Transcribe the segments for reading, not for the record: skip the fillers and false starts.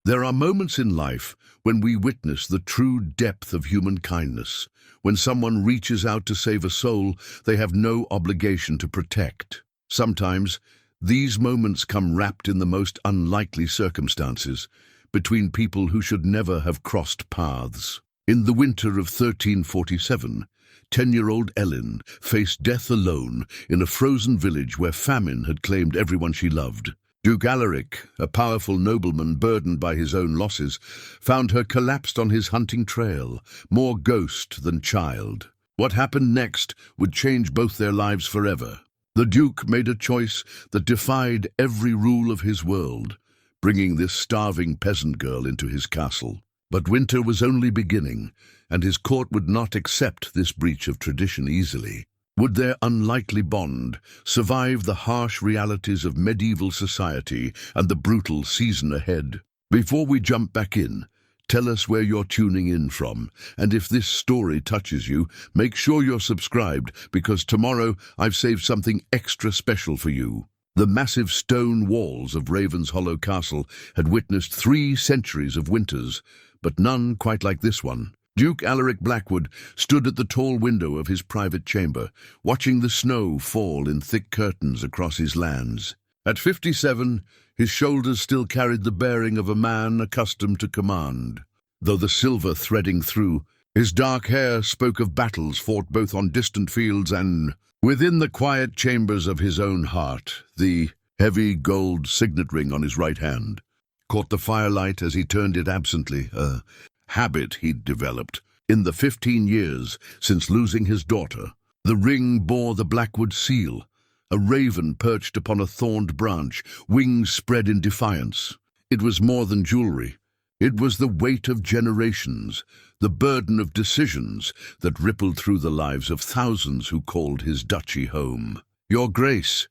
There are moments in life when we witness the true depth of human kindness, when someone reaches out to save a soul they have no obligation to protect. Sometimes, these moments come wrapped in the most unlikely circumstances, between people who should never have crossed paths. In the winter of 1347, 10-year-old Ellyn faced death alone in a frozen village where famine had claimed everyone she loved. Duke Alaric, a powerful nobleman burdened by his own losses, found her collapsed on his hunting trail, more ghost than child. What happened next would change both their lives forever. The Duke made a choice that defied every rule of his world, bringing this starving peasant girl into his castle. But winter was only beginning, and his court would not accept this breach of tradition easily. Would their unlikely bond survive the harsh realities of medieval society and the brutal season ahead? Before we jump back in, tell us where you're tuning in from, and if this story touches you, make sure you're subscribed, because tomorrow I've saved something extra special for you. The massive stone walls of Raven's Hollow Castle had witnessed 3 centuries of winters, but none quite like this one. Duke Alaric Blackwood stood at the tall window of his private chamber, watching the snow fall in thick curtains across his lands. At 57, his shoulders still carried the bearing of a man accustomed to command. Though the silver threading through, his dark hair spoke of battles fought both on distant fields and within the quiet chambers of his own heart. The heavy gold signet ring on his right hand caught the firelight as he turned it absently, a habit he'd developed in the 15 years since losing his daughter. The ring bore the Blackwood seal, a raven perched upon a thorned branch, wings spread in defiance. It was more than jewelry. It was the weight of generations, the burden of decisions that rippled through the lives of thousands who called his duchy home. "Your Grace,"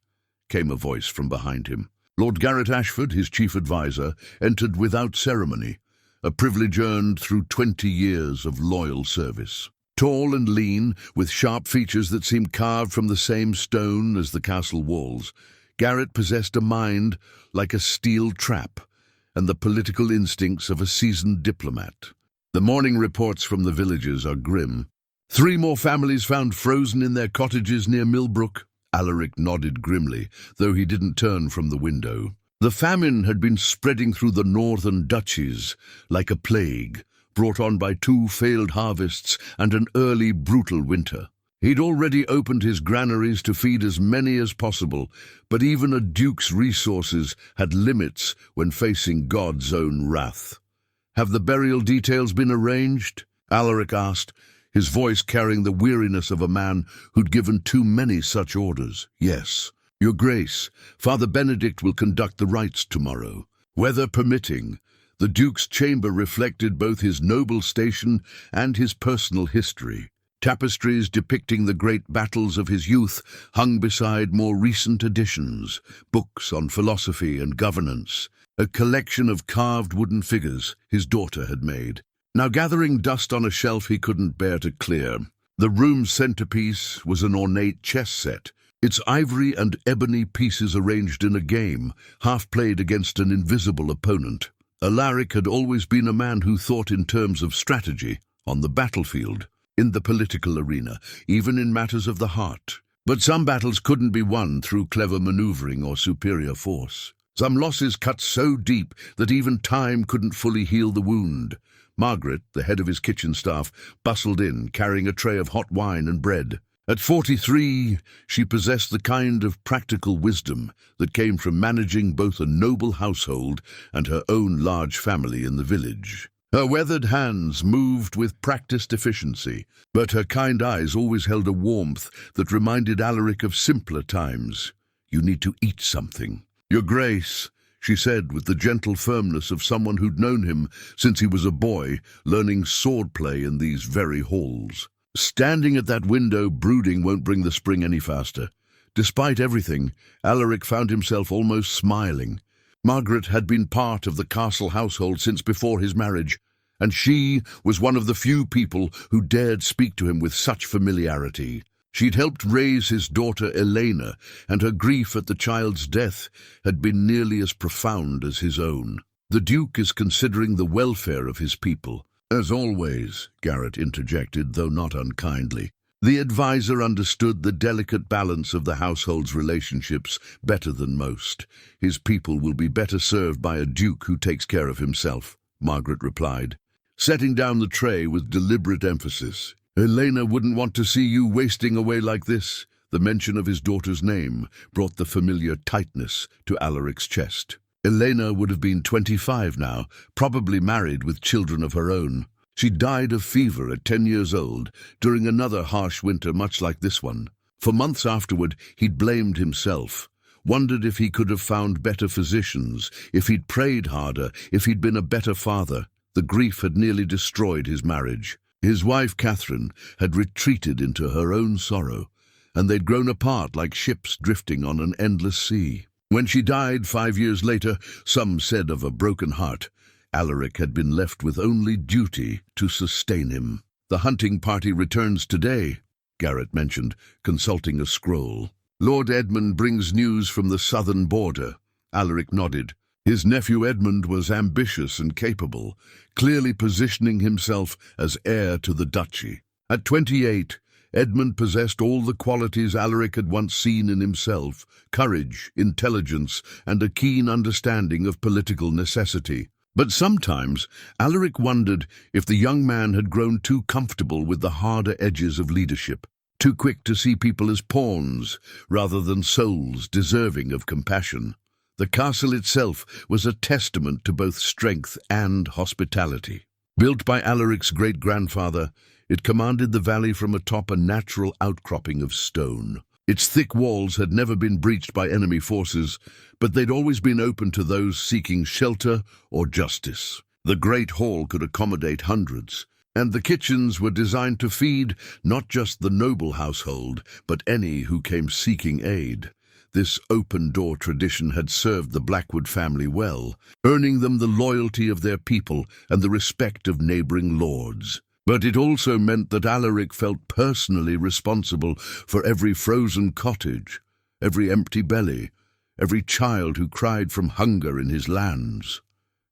came a voice from behind him. Lord Garrett Ashford, his chief advisor, entered without ceremony, a privilege earned through 20 years of loyal service. Tall and lean, with sharp features that seemed carved from the same stone as the castle walls, Garrett possessed a mind like a steel trap and the political instincts of a seasoned diplomat. The morning reports from the villages are grim. 3 more families found frozen in their cottages near Millbrook. Alaric nodded grimly, though he didn't turn from the window. The famine had been spreading through the northern duchies like a plague, brought on by 2 failed harvests and an early brutal winter. He'd already opened his granaries to feed as many as possible, but even a duke's resources had limits when facing God's own wrath. "Have the burial details been arranged?" Alaric asked, his voice carrying the weariness of a man who'd given too many such orders. "Yes, Your Grace, Father Benedict will conduct the rites tomorrow." Weather permitting, the Duke's chamber reflected both his noble station and his personal history. Tapestries depicting the great battles of his youth hung beside more recent editions, books on philosophy and governance, a collection of carved wooden figures his daughter had made, now gathering dust on a shelf he couldn't bear to clear. The room's centerpiece was an ornate chess set, its ivory and ebony pieces arranged in a game, half played against an invisible opponent. Alaric had always been a man who thought in terms of strategy, on the battlefield, in the political arena, even in matters of the heart. But some battles couldn't be won through clever maneuvering or superior force. Some losses cut so deep that even time couldn't fully heal the wound. Margaret, the head of his kitchen staff, bustled in, carrying a tray of hot wine and bread. At 43, she possessed the kind of practical wisdom that came from managing both a noble household and her own large family in the village. Her weathered hands moved with practiced efficiency, but her kind eyes always held a warmth that reminded Alaric of simpler times. "You need to eat something." "Your Grace," she said with the gentle firmness of someone who'd known him since he was a boy, learning swordplay in these very halls. Standing at that window, brooding won't bring the spring any faster. Despite everything, Alaric found himself almost smiling. Margaret had been part of the castle household since before his marriage, and she was one of the few people who dared speak to him with such familiarity. She'd helped raise his daughter Elena, and her grief at the child's death had been nearly as profound as his own. The Duke is considering the welfare of his people. As always, Garrett interjected, though not unkindly. The advisor understood the delicate balance of the household's relationships better than most. His people will be better served by a duke who takes care of himself, Margaret replied, setting down the tray with deliberate emphasis. Elena wouldn't want to see you wasting away like this. The mention of his daughter's name brought the familiar tightness to Alaric's chest. Elena would have been 25 now, probably married with children of her own. She died of fever at 10 years old, during another harsh winter much like this one. For months afterward, he'd blamed himself, wondered if he could have found better physicians, if he'd prayed harder, if he'd been a better father. The grief had nearly destroyed his marriage. His wife, Catherine, had retreated into her own sorrow, and they'd grown apart like ships drifting on an endless sea. When she died 5 years later, some said of a broken heart, Alaric had been left with only duty to sustain him. The hunting party returns today, Garrett mentioned, consulting a scroll. Lord Edmund brings news from the southern border. Alaric nodded. His nephew Edmund was ambitious and capable, clearly positioning himself as heir to the duchy. At 28, Edmund possessed all the qualities Alaric had once seen in himself: courage, intelligence, and a keen understanding of political necessity. But sometimes Alaric wondered if the young man had grown too comfortable with the harder edges of leadership, too quick to see people as pawns rather than souls deserving of compassion. The castle itself was a testament to both strength and hospitality. Built by Alaric's great-grandfather, it commanded the valley from atop a natural outcropping of stone. Its thick walls had never been breached by enemy forces, but they'd always been open to those seeking shelter or justice. The great hall could accommodate hundreds, and the kitchens were designed to feed not just the noble household, but any who came seeking aid. This open-door tradition had served the Blackwood family well, earning them the loyalty of their people and the respect of neighboring lords. But it also meant that Alaric felt personally responsible for every frozen cottage, every empty belly, every child who cried from hunger in his lands.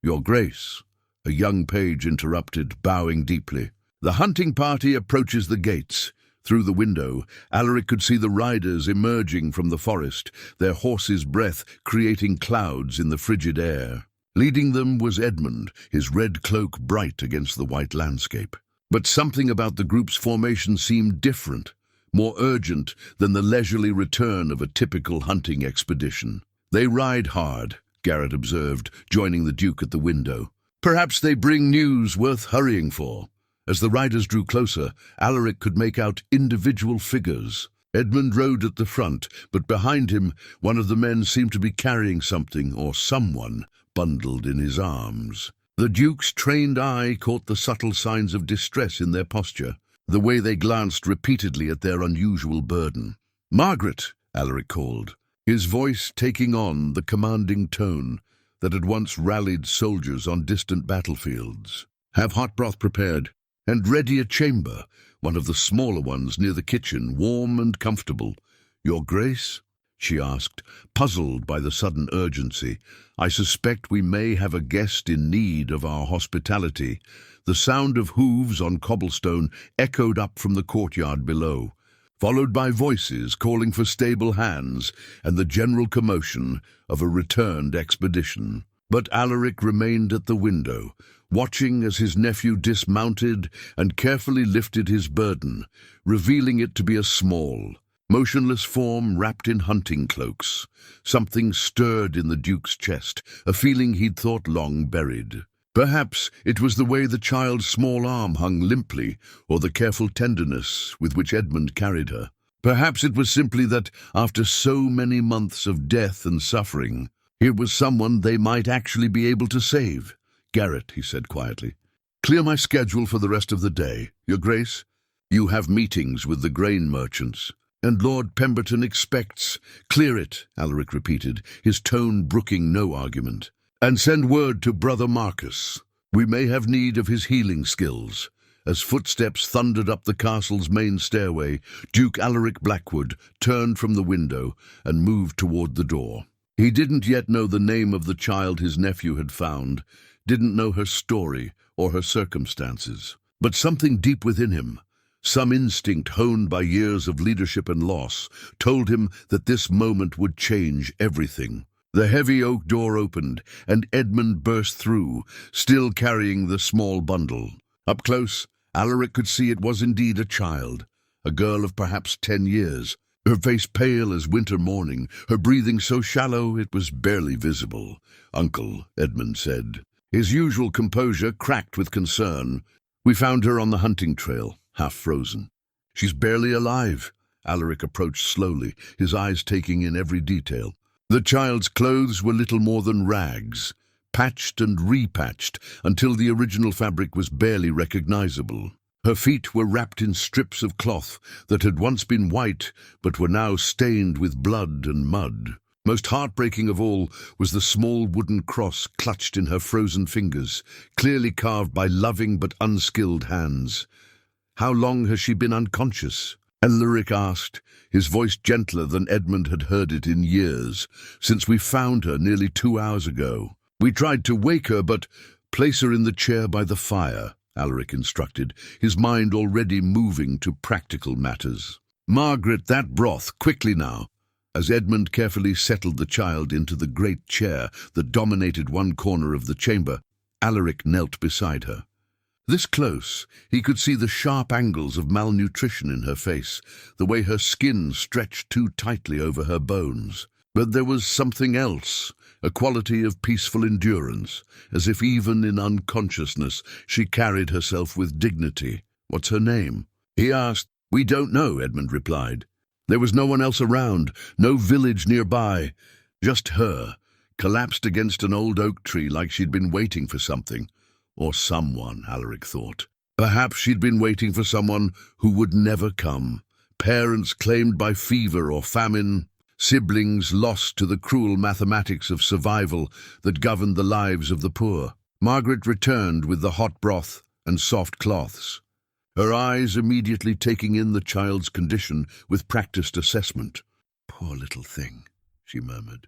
"Your Grace," a young page interrupted, bowing deeply. "The hunting party approaches the gates." Through the window, Alaric could see the riders emerging from the forest, their horses' breath creating clouds in the frigid air. Leading them was Edmund, his red cloak bright against the white landscape. But something about the group's formation seemed different, more urgent than the leisurely return of a typical hunting expedition. "They ride hard," Garrett observed, joining the Duke at the window. "Perhaps they bring news worth hurrying for." As the riders drew closer, Alaric could make out individual figures. Edmund rode at the front, but behind him, one of the men seemed to be carrying something or someone bundled in his arms. The Duke's trained eye caught the subtle signs of distress in their posture, the way they glanced repeatedly at their unusual burden. "Margaret," Alaric called, his voice taking on the commanding tone that had once rallied soldiers on distant battlefields. "Have hot broth prepared, and ready a chamber, one of the smaller ones near the kitchen, warm and comfortable." "Your Grace?" she asked, puzzled by the sudden urgency. "I suspect we may have a guest in need of our hospitality." The sound of hooves on cobblestone echoed up from the courtyard below, followed by voices calling for stable hands and the general commotion of a returned expedition. But Alaric remained at the window, watching as his nephew dismounted and carefully lifted his burden, revealing it to be a small, motionless form wrapped in hunting cloaks. Something stirred in the Duke's chest, a feeling he'd thought long buried. Perhaps it was the way the child's small arm hung limply, or the careful tenderness with which Edmund carried her. Perhaps it was simply that, after so many months of death and suffering, here was someone they might actually be able to save. "Garrett," he said quietly, "clear my schedule for the rest of the day. Your Grace, you have meetings with the grain merchants, and Lord Pemberton expects—" "Clear it," Alaric repeated, his tone brooking no argument. "And send word to Brother Marcus. We may have need of his healing skills." As footsteps thundered up the castle's main stairway, Duke Alaric Blackwood turned from the window and moved toward the door. He didn't yet know the name of the child his nephew had found, didn't know her story or her circumstances. But something deep within him, some instinct honed by years of leadership and loss, told him that this moment would change everything. The heavy oak door opened, and Edmund burst through, still carrying the small bundle. Up close, Alaric could see it was indeed a child, a girl of perhaps 10 years, her face pale as winter morning, her breathing so shallow it was barely visible. "Uncle," Edmund said. His usual composure cracked with concern. "We found her on the hunting trail, half frozen. She's barely alive." Alaric approached slowly, his eyes taking in every detail. The child's clothes were little more than rags, patched and repatched until the original fabric was barely recognizable. Her feet were wrapped in strips of cloth that had once been white but were now stained with blood and mud. Most heartbreaking of all was the small wooden cross clutched in her frozen fingers, clearly carved by loving but unskilled hands. "How long has she been unconscious?" Alaric asked, his voice gentler than Edmund had heard it in years. "Since we found her nearly 2 hours ago. We tried to wake her, but—" "Place her in the chair by the fire," Alaric instructed, his mind already moving to practical matters. "Margaret, that broth, quickly now." As Edmund carefully settled the child into the great chair that dominated one corner of the chamber, Alaric knelt beside her. This close, he could see the sharp angles of malnutrition in her face, the way her skin stretched too tightly over her bones. But there was something else, a quality of peaceful endurance, as if even in unconsciousness she carried herself with dignity. "What's her name?" he asked. "We don't know," Edmund replied. There was no one else around, no village nearby, just her, collapsed against an old oak tree like she'd been waiting for something. Or someone, Alaric thought. Perhaps she'd been waiting for someone who would never come. Parents claimed by fever or famine, siblings lost to the cruel mathematics of survival that governed the lives of the poor. Margaret returned with the hot broth and soft cloths, her eyes immediately taking in the child's condition with practiced assessment. "Poor little thing," she murmured.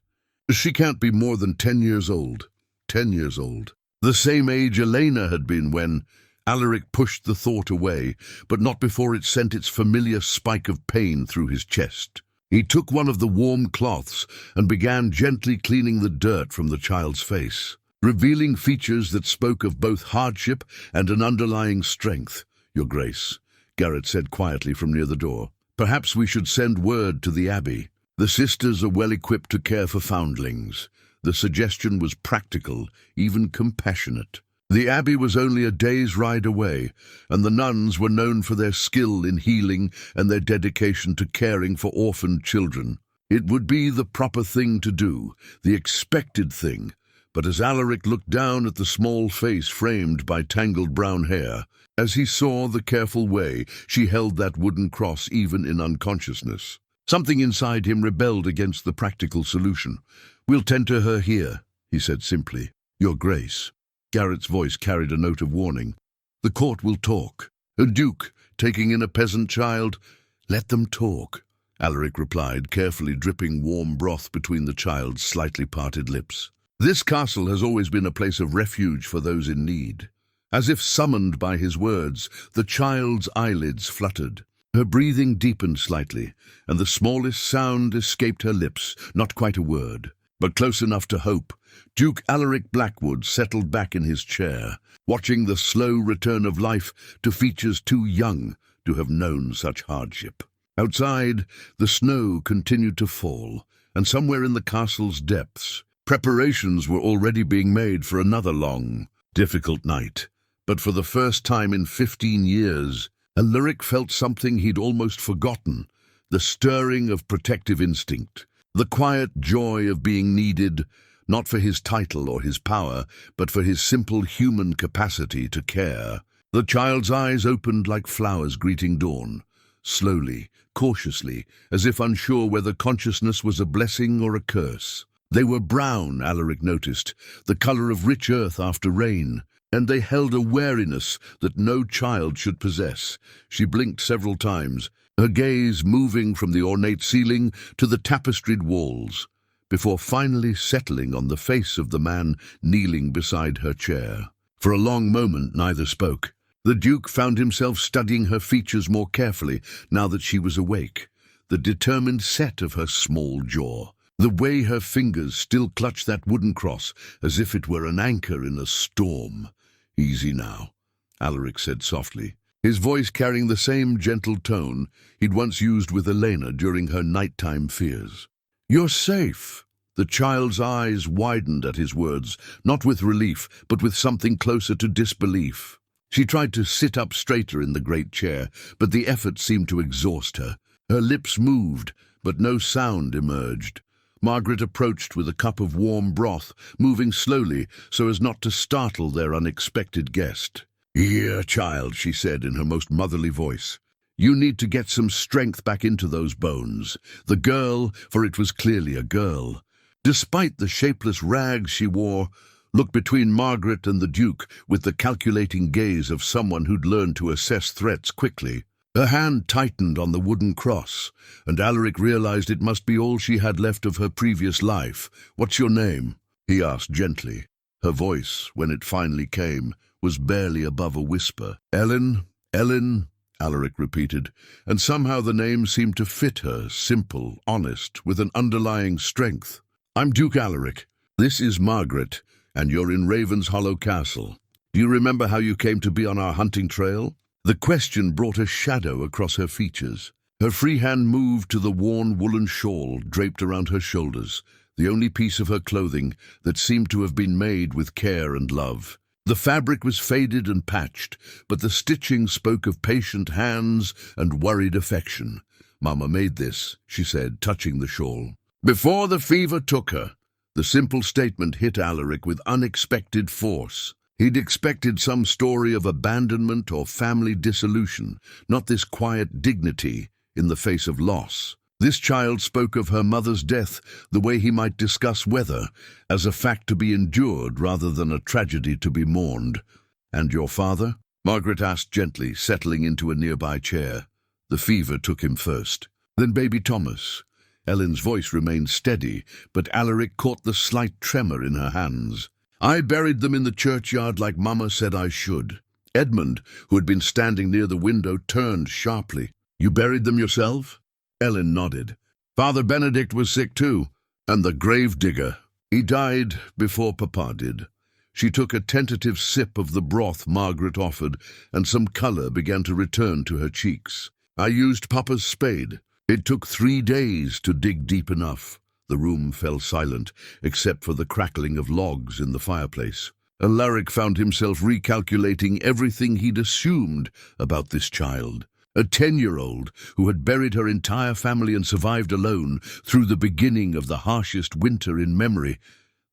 "She can't be more than 10 years old. 10 years old. The same age Elena had been when—" Alaric pushed the thought away, but not before it sent its familiar spike of pain through his chest. He took one of the warm cloths and began gently cleaning the dirt from the child's face, revealing features that spoke of both hardship and an underlying strength. "Your Grace," Garrett said quietly from near the door, "perhaps we should send word to the Abbey. The sisters are well equipped to care for foundlings." The suggestion was practical, even compassionate. The Abbey was only a day's ride away, and the nuns were known for their skill in healing and their dedication to caring for orphaned children. It would be the proper thing to do, the expected thing, but as Alaric looked down at the small face framed by tangled brown hair, as he saw the careful way she held that wooden cross even in unconsciousness, something inside him rebelled against the practical solution. "We'll tend to her here," he said simply. "Your Grace." Garrett's voice carried a note of warning. "The court will talk. A duke taking in a peasant child—" "Let them talk," Alaric replied, carefully dripping warm broth between the child's slightly parted lips. "This castle has always been a place of refuge for those in need." As if summoned by his words, the child's eyelids fluttered. Her breathing deepened slightly, and the smallest sound escaped her lips, not quite a word, but close enough to hope. Duke Alaric Blackwood settled back in his chair, watching the slow return of life to features too young to have known such hardship. Outside, the snow continued to fall, and somewhere in the castle's depths, preparations were already being made for another long, difficult night. But for the first time in 15 years, Alaric felt something he'd almost forgotten, the stirring of protective instinct, the quiet joy of being needed, not for his title or his power, but for his simple human capacity to care. The child's eyes opened like flowers greeting dawn, slowly, cautiously, as if unsure whether consciousness was a blessing or a curse. They were brown, Alaric noticed, the color of rich earth after rain, and they held a wariness that no child should possess. She blinked several times, her gaze moving from the ornate ceiling to the tapestried walls. before finally settling on the face of the man kneeling beside her chair. For a long moment neither spoke. The Duke found himself studying her features more carefully now that she was awake. The determined set of her small jaw, the way her fingers still clutched that wooden cross as if it were an anchor in a storm. "Easy now," Alaric said softly, his voice carrying the same gentle tone he'd once used with Elena during her nighttime fears. "You're safe." The child's eyes widened at his words, not with relief, but with something closer to disbelief. She tried to sit up straighter in the great chair, but the effort seemed to exhaust her. Her lips moved, but no sound emerged. Margaret approached with a cup of warm broth, moving slowly so as not to startle their unexpected guest. "Here, child," she said in her most motherly voice. "You need to get some strength back into those bones." The girl, for it was clearly a girl, despite the shapeless rags she wore, looked between Margaret and the Duke with the calculating gaze of someone who'd learned to assess threats quickly. Her hand tightened on the wooden cross, and Alaric realized it must be all she had left of her previous life. "What's your name?" he asked gently. Her voice, when it finally came, was barely above a whisper. "Ellyn, Ellyn," Alaric repeated, and somehow the name seemed to fit her, simple, honest, with an underlying strength. "I'm Duke Alaric. This is Margaret, and you're in Raven's Hollow Castle. Do you remember how you came to be on our hunting trail?" The question brought a shadow across her features. Her free hand moved to the worn woolen shawl draped around her shoulders, the only piece of her clothing that seemed to have been made with care and love. The fabric was faded and patched, but the stitching spoke of patient hands and worried affection. "Mama made this," she said, touching the shawl. "Before the fever took her." The simple statement hit Alaric with unexpected force. He'd expected some story of abandonment or family dissolution, not this quiet dignity in the face of loss. This child spoke of her mother's death the way he might discuss weather, as a fact to be endured rather than a tragedy to be mourned. "And your father?" Margaret asked gently, settling into a nearby chair. "The fever took him first. Then baby Thomas." Ellen's voice remained steady, but Alaric caught the slight tremor in her hands. "I buried them in the churchyard like Mama said I should." Edmund, who had been standing near the window, turned sharply. "You buried them yourself?" Ellyn nodded. "Father Benedict was sick too, and the grave digger. He died before Papa did." She took a tentative sip of the broth Margaret offered, and some colour began to return to her cheeks. "I used Papa's spade. It took 3 days to dig deep enough." The room fell silent, except for the crackling of logs in the fireplace. Alaric found himself recalculating everything he'd assumed about this child. A 10-year-old who had buried her entire family and survived alone through the beginning of the harshest winter in memory.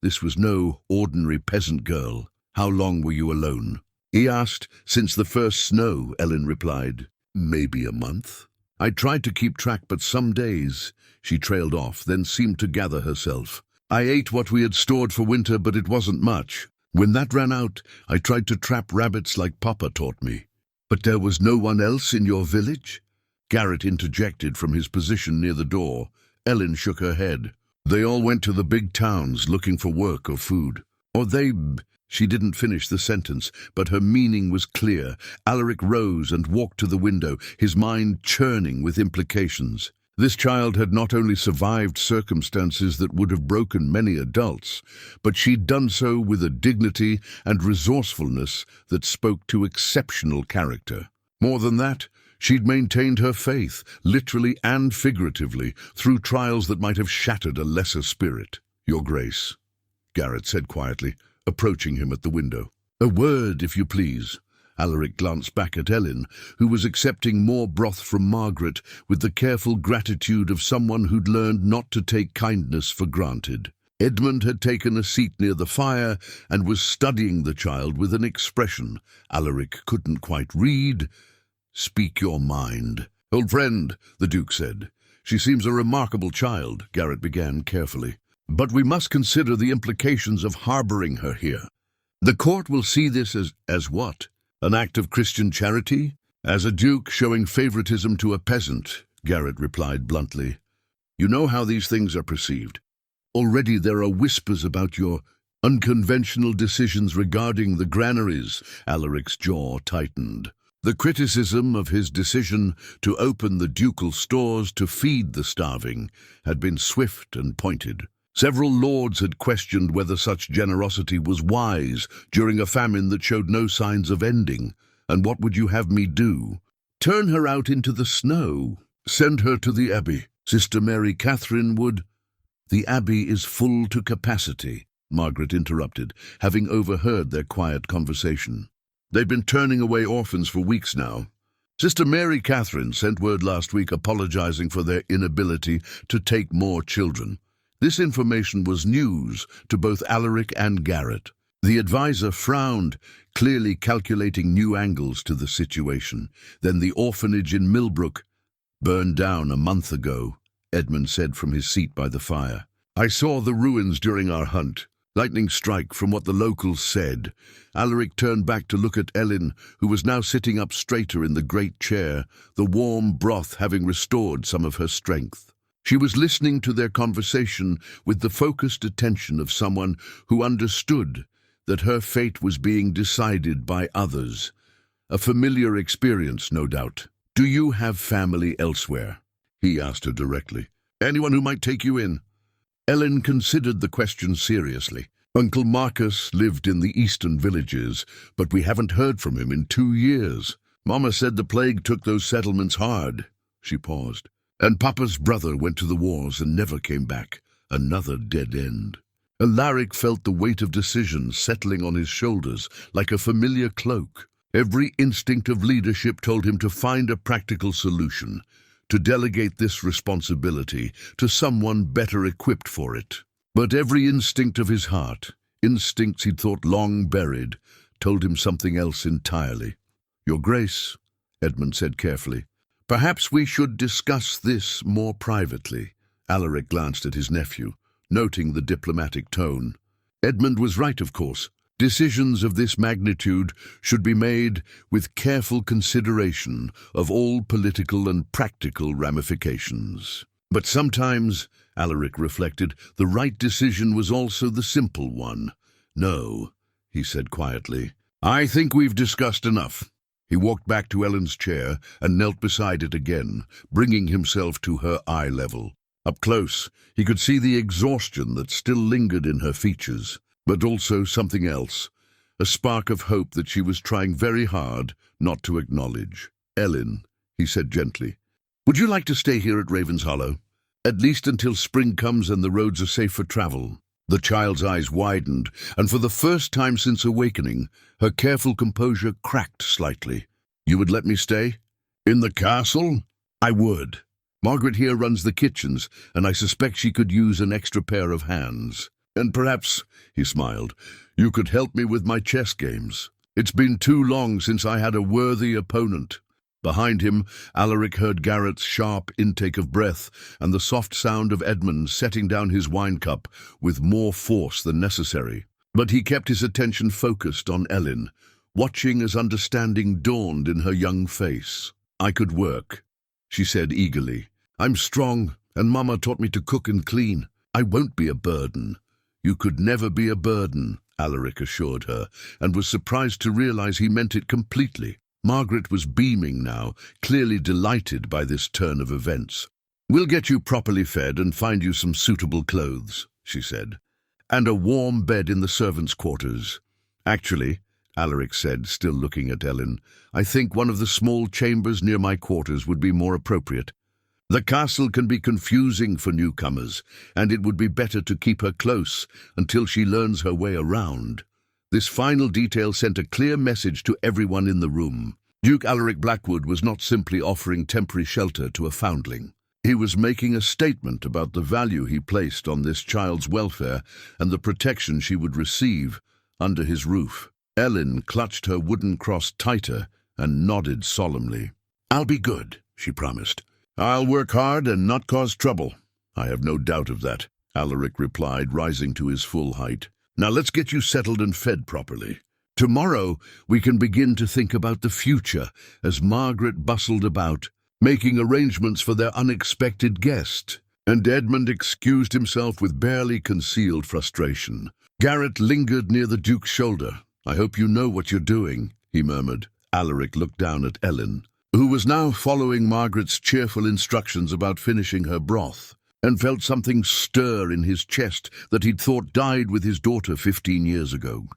This was no ordinary peasant girl. "How long were you alone?" he asked. "Since the first snow," Ellyn replied. "Maybe a month." "I tried to keep track, but some days." She trailed off, then seemed to gather herself. "I ate what we had stored for winter, but it wasn't much. When that ran out, I tried to trap rabbits like Papa taught me." "But there was no one else in your village?" Garrett interjected from his position near the door. Ellyn shook her head. "They all went to the big towns looking for work or food. Or they..." She didn't finish the sentence, but her meaning was clear. Alaric rose and walked to the window, his mind churning with implications. This child had not only survived circumstances that would have broken many adults, but she'd done so with a dignity and resourcefulness that spoke to exceptional character. More than that, she'd maintained her faith, literally and figuratively, through trials that might have shattered a lesser spirit. "Your Grace," Garrett said quietly, approaching him at the window. "A word, if you please." Alaric glanced back at Ellyn, who was accepting more broth from Margaret with the careful gratitude of someone who'd learned not to take kindness for granted. Edmund had taken a seat near the fire and was studying the child with an expression Alaric couldn't quite read. "Speak your mind." "Old friend," the Duke said. "She seems a remarkable child," Garrett began carefully. "But we must consider the implications of harboring her here. The court will see this as what? An act of Christian charity? As a duke showing favoritism to a peasant," Garrett replied bluntly. "You know how these things are perceived. Already there are whispers about your unconventional decisions regarding the granaries. Alaric's jaw tightened. The criticism of his decision to open the ducal stores to feed the starving had been swift and pointed. Several lords had questioned whether such generosity was wise during a famine that showed no signs of ending. And what would you have me do? Turn her out into the snow. Send her to the abbey. Sister Mary Catherine would— The abbey is full to capacity, Margaret interrupted, having overheard their quiet conversation. They've been turning away orphans for weeks now. Sister Mary Catherine sent word last week apologizing for their inability to take more children. This information was news to both Alaric and Garrett. The advisor frowned, clearly calculating new angles to the situation. Then the orphanage in Millbrook, burned down a month ago, Edmund said from his seat by the fire. I saw the ruins during our hunt. Lightning strike from what the locals said. Alaric turned back to look at Ellyn, who was now sitting up straighter in the great chair, the warm broth having restored some of her strength. She was listening to their conversation with the focused attention of someone who understood that her fate was being decided by others. A familiar experience, no doubt. Do you have family elsewhere? He asked her directly. Anyone who might take you in? Ellyn considered the question seriously. Uncle Marcus lived in the eastern villages, but we haven't heard from him in 2 years. Mama said the plague took those settlements hard. She paused. And Papa's brother went to the wars and never came back. Another dead end. Alaric felt the weight of decisions settling on his shoulders like a familiar cloak. Every instinct of leadership told him to find a practical solution, to delegate this responsibility to someone better equipped for it. But every instinct of his heart, instincts he'd thought long buried, told him something else entirely. Your Grace, Edmund said carefully, perhaps we should discuss this more privately. Alaric glanced at his nephew, noting the diplomatic tone. Edmund was right, of course. Decisions of this magnitude should be made with careful consideration of all political and practical ramifications. But sometimes, Alaric reflected, the right decision was also the simple one. No, he said quietly. I think we've discussed enough. He walked back to Ellyn's chair and knelt beside it again, bringing himself to her eye level. Up close, he could see the exhaustion that still lingered in her features. But also something else, a spark of hope that she was trying very hard not to acknowledge. Ellyn, he said gently, would you like to stay here at Raven's Hollow? At least until spring comes and the roads are safe for travel. The child's eyes widened, and for the first time since awakening, her careful composure cracked slightly. You would let me stay? In the castle? I would. Margaret here runs the kitchens, and I suspect she could use an extra pair of hands. And perhaps, he smiled, you could help me with my chess games. It's been too long since I had a worthy opponent. Behind him, Alaric heard Garrett's sharp intake of breath and the soft sound of Edmund setting down his wine cup with more force than necessary. But he kept his attention focused on Ellyn, watching as understanding dawned in her young face. I could work, she said eagerly. I'm strong, and Mama taught me to cook and clean. I won't be a burden. You could never be a burden, Alaric assured her, and was surprised to realize he meant it completely. Margaret was beaming now, clearly delighted by this turn of events. We'll get you properly fed and find you some suitable clothes, she said, and a warm bed in the servants' quarters. Actually, Alaric said, still looking at Ellyn, I think one of the small chambers near my quarters would be more appropriate. The castle can be confusing for newcomers, and it would be better to keep her close until she learns her way around. This final detail sent a clear message to everyone in the room. Duke Alaric Blackwood was not simply offering temporary shelter to a foundling. He was making a statement about the value he placed on this child's welfare and the protection she would receive under his roof. Ellyn clutched her wooden cross tighter and nodded solemnly. I'll be good, she promised. I'll work hard and not cause trouble. I have no doubt of that, Alaric replied, rising to his full height. Now let's get you settled and fed properly. Tomorrow we can begin to think about the future as Margaret bustled about, making arrangements for their unexpected guest. And Edmund excused himself with barely concealed frustration. Garrett lingered near the Duke's shoulder. "I hope you know what you're doing," he murmured. Alaric looked down at Ellyn, who was now following Margaret's cheerful instructions about finishing her broth, and felt something stir in his chest that he'd thought died with his daughter 15 years ago.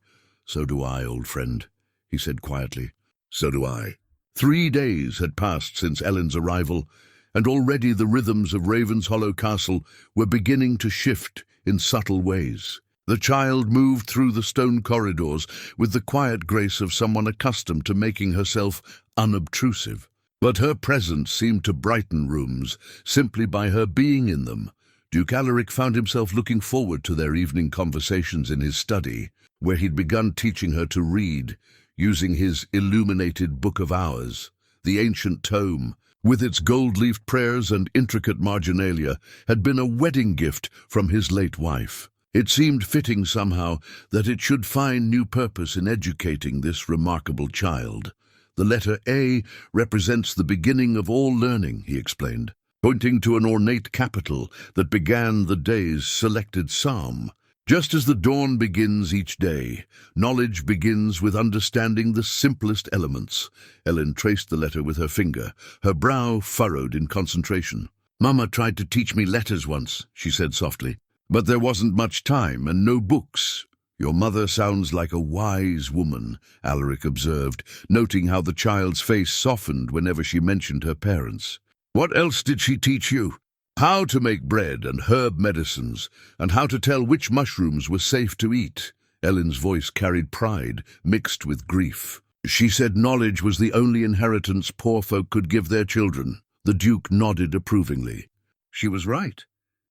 "So do I, old friend," he said quietly. "So do I." 3 days had passed since Ellyn's arrival, and already the rhythms of Ravenshollow Castle were beginning to shift in subtle ways. The child moved through the stone corridors with the quiet grace of someone accustomed to making herself unobtrusive. But her presence seemed to brighten rooms simply by her being in them. Duke Alaric found himself looking forward to their evening conversations in his study, where he'd begun teaching her to read, using his illuminated Book of Hours. The ancient tome, with its gold-leafed prayers and intricate marginalia, had been a wedding gift from his late wife. It seemed fitting somehow that it should find new purpose in educating this remarkable child. "The letter A represents the beginning of all learning," he explained, pointing to an ornate capital that began the day's selected psalm. "Just as the dawn begins each day, knowledge begins with understanding the simplest elements." Ellyn traced the letter with her finger, her brow furrowed in concentration. "Mama tried to teach me letters once," she said softly. "But there wasn't much time and no books." "Your mother sounds like a wise woman," Alaric observed, noting how the child's face softened whenever she mentioned her parents. "What else did she teach you?" "How to make bread and herb medicines, and how to tell which mushrooms were safe to eat." Ellyn's voice carried pride, mixed with grief. "She said knowledge was the only inheritance poor folk could give their children." The Duke nodded approvingly. "She was right.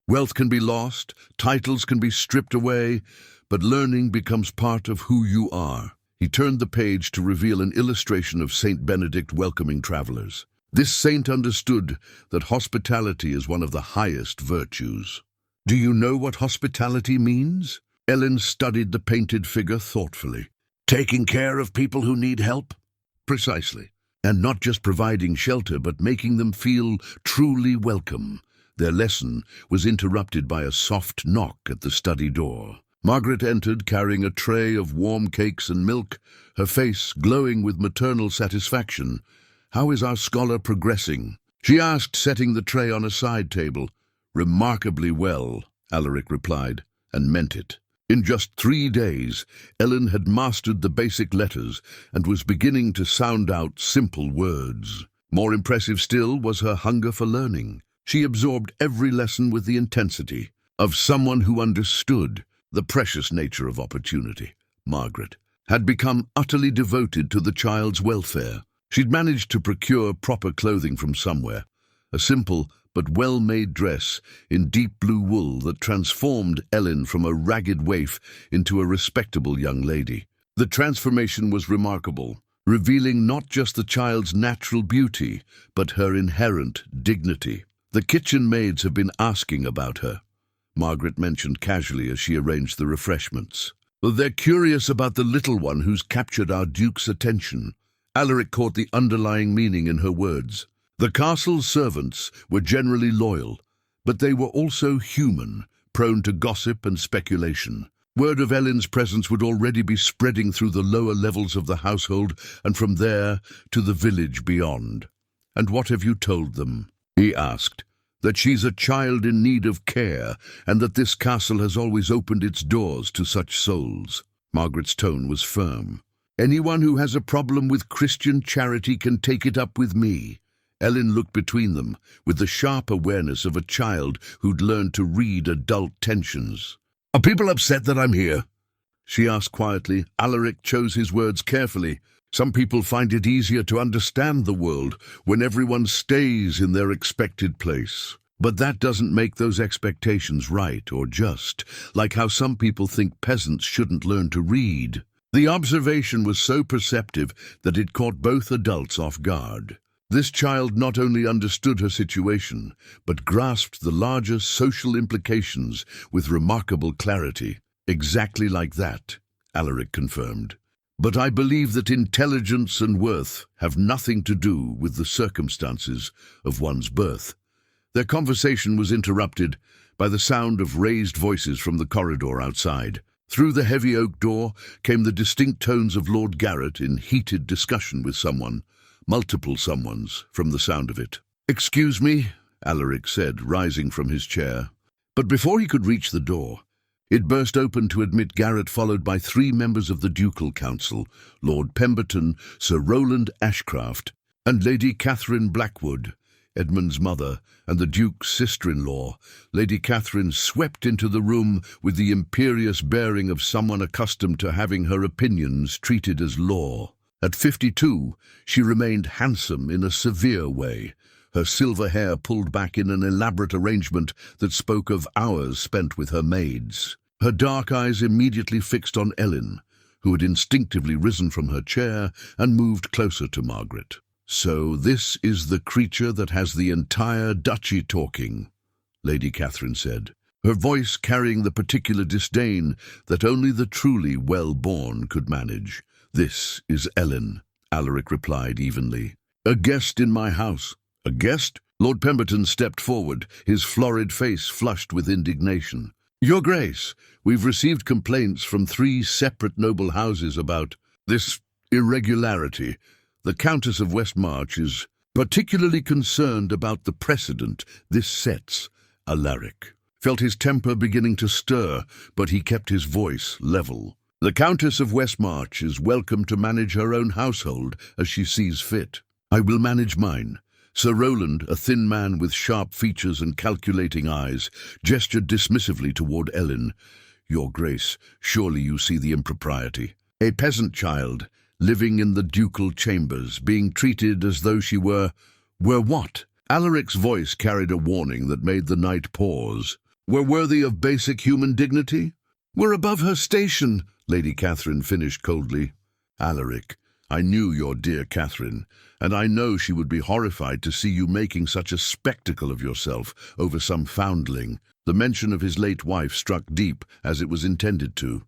Wealth can be lost, titles can be stripped away, but learning becomes part of who you are." He turned the page to reveal an illustration of Saint Benedict welcoming travelers. This saint understood that hospitality is one of the highest virtues. "Do you know what hospitality means?" Ellyn studied the painted figure thoughtfully. "Taking care of people who need help?" "Precisely. And not just providing shelter, but making them feel truly welcome." Their lesson was interrupted by a soft knock at the study door. Margaret entered carrying a tray of warm cakes and milk, her face glowing with maternal satisfaction. "How is our scholar progressing?" she asked, setting the tray on a side table. "Remarkably well," Alaric replied, and meant it. In just 3 days, Ellyn had mastered the basic letters and was beginning to sound out simple words. More impressive still was her hunger for learning. She absorbed every lesson with the intensity of someone who understood the precious nature of opportunity. Margaret had become utterly devoted to the child's welfare. She'd managed to procure proper clothing from somewhere, a simple but well-made dress in deep blue wool that transformed Ellyn from a ragged waif into a respectable young lady. The transformation was remarkable, revealing not just the child's natural beauty, but her inherent dignity. "The kitchen maids have been asking about her," Margaret mentioned casually as she arranged the refreshments. "They're curious about the little one who's captured our Duke's attention." Alaric caught the underlying meaning in her words. The castle's servants were generally loyal, but they were also human, prone to gossip and speculation. Word of Ellyn's presence would already be spreading through the lower levels of the household, and from there to the village beyond. "And what have you told them?" he asked. "That she's a child in need of care, and that this castle has always opened its doors to such souls." Margaret's tone was firm. "Anyone who has a problem with Christian charity can take it up with me." Ellyn looked between them, with the sharp awareness of a child who'd learned to read adult tensions. "Are people upset that I'm here?" she asked quietly. Alaric chose his words carefully. "Some people find it easier to understand the world when everyone stays in their expected place. But that doesn't make those expectations right or just, like how some people think peasants shouldn't learn to read." The observation was so perceptive that it caught both adults off guard. This child not only understood her situation, but grasped the larger social implications with remarkable clarity. "Exactly like that," Alaric confirmed. "But I believe that intelligence and worth have nothing to do with the circumstances of one's birth. Their conversation was interrupted by the sound of raised voices from the corridor outside. Through the heavy oak door came the distinct tones of Lord Garrett in heated discussion with someone, multiple someones, from the sound of it. "Excuse me," Alaric said, rising from his chair. But before he could reach the door, it burst open to admit Garrett, followed by 3 members of the Ducal Council, Lord Pemberton, Sir Rowland Ashcraft, and Lady Catherine Blackwood, Edmund's mother, and the Duke's sister-in-law. Lady Catherine swept into the room with the imperious bearing of someone accustomed to having her opinions treated as law. At 52, she remained handsome in a severe way, her silver hair pulled back in an elaborate arrangement that spoke of hours spent with her maids. Her dark eyes immediately fixed on Ellyn, who had instinctively risen from her chair and moved closer to Margaret. "So this is the creature that has the entire duchy talking," Lady Catherine said, her voice carrying the particular disdain that only the truly well-born could manage. "This is Ellyn," Alaric replied evenly. "A guest in my house." "A guest?" Lord Pemberton stepped forward, his florid face flushed with indignation. "Your Grace, we've received complaints from 3 separate noble houses about this irregularity. The Countess of Westmarch is particularly concerned about the precedent this sets." Alaric felt his temper beginning to stir, but he kept his voice level. "The Countess of Westmarch is welcome to manage her own household as she sees fit. I will manage mine." Sir Rowland, a thin man with sharp features and calculating eyes, gestured dismissively toward Ellyn. "Your Grace, surely you see the impropriety. A peasant child, living in the ducal chambers, being treated as though she were what?" Alaric's voice carried a warning that made the knight pause. "Were worthy of basic human dignity?" "We're above her station," Lady Catherine finished coldly. "Alaric, I knew your dear Catherine, and I know she would be horrified to see you making such a spectacle of yourself over some foundling." The mention of his late wife struck deep, as it was intended to.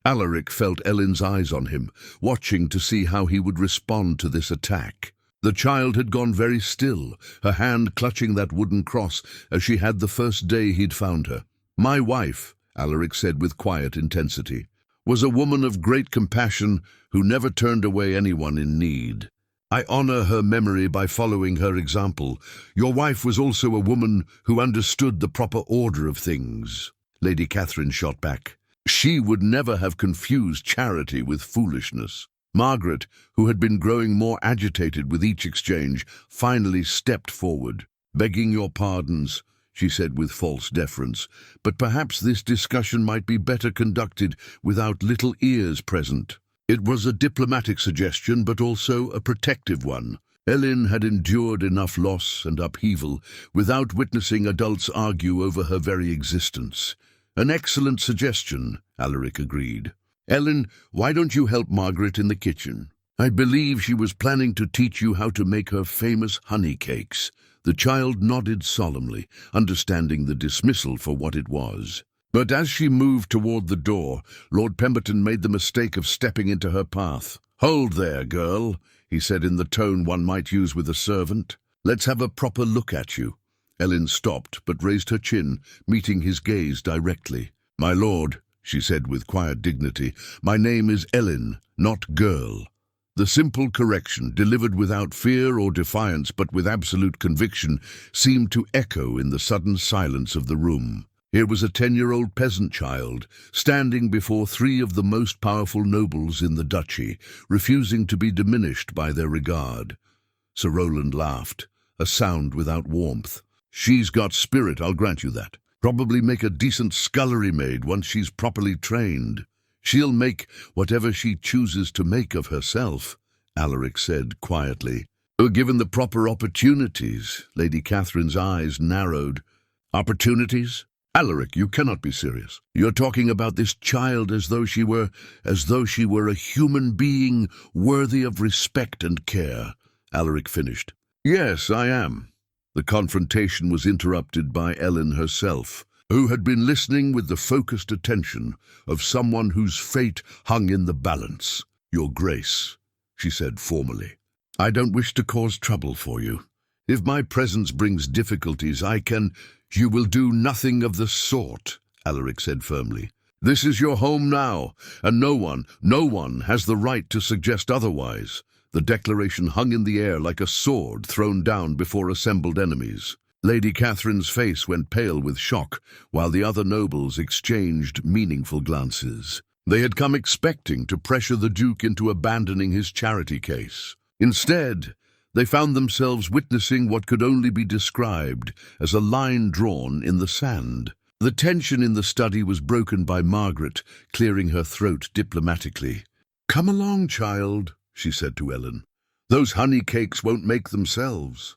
Alaric felt Ellyn's eyes on him, watching to see how he would respond to this attack. The child had gone very still, her hand clutching that wooden cross as she had the first day he'd found her. "My wife," Alaric said with quiet intensity, "was a woman of great compassion who never turned away anyone in need. I honor her memory by following her example. Your wife was also a woman who understood the proper order of things." Lady Catherine shot back. She would never have confused charity with foolishness. Margaret, who had been growing more agitated with each exchange, finally stepped forward. "Begging your pardons," she said with false deference, "but perhaps this discussion might be better conducted without little ears present." It was a diplomatic suggestion, but also a protective one. Ellyn had endured enough loss and upheaval without witnessing adults argue over her very existence. "An excellent suggestion," Alaric agreed. "Ellyn, why don't you help Margaret in the kitchen? I believe she was planning to teach you how to make her famous honey cakes." The child nodded solemnly, understanding the dismissal for what it was. But as she moved toward the door, Lord Pemberton made the mistake of stepping into her path. "Hold there, girl," he said in the tone one might use with a servant. "Let's have a proper look at you." Ellyn stopped, but raised her chin, meeting his gaze directly. "My lord," she said with quiet dignity, "my name is Ellyn, not girl." The simple correction, delivered without fear or defiance but with absolute conviction, seemed to echo in the sudden silence of the room. Here was a 10-year-old peasant child, standing before 3 of the most powerful nobles in the duchy, refusing to be diminished by their regard. Sir Rowland laughed, a sound without warmth. "She's got spirit, I'll grant you that. Probably make a decent scullery maid once she's properly trained. She'll make whatever she chooses to make of herself," Alaric said quietly. "Given the proper opportunities," Lady Catherine's eyes narrowed. "Opportunities? Alaric, you cannot be serious. You're talking about this child as though she were a human being worthy of respect and care," Alaric finished. "Yes, I am." The confrontation was interrupted by Ellyn herself, who had been listening with the focused attention of someone whose fate hung in the balance. "Your Grace," she said formally, "I don't wish to cause trouble for you. If my presence brings difficulties, I can— You will do nothing of the sort, Alaric said firmly. This is your home now, and no one has the right to suggest otherwise. The declaration hung in the air like a sword thrown down before assembled enemies. Lady Catherine's face went pale with shock, while the other nobles exchanged meaningful glances. They had come expecting to pressure the Duke into abandoning his charity case. Instead, they found themselves witnessing what could only be described as a line drawn in the sand. The tension in the study was broken by Margaret, clearing her throat diplomatically. "Come along, child," she said to Ellyn. "Those honey cakes won't make themselves.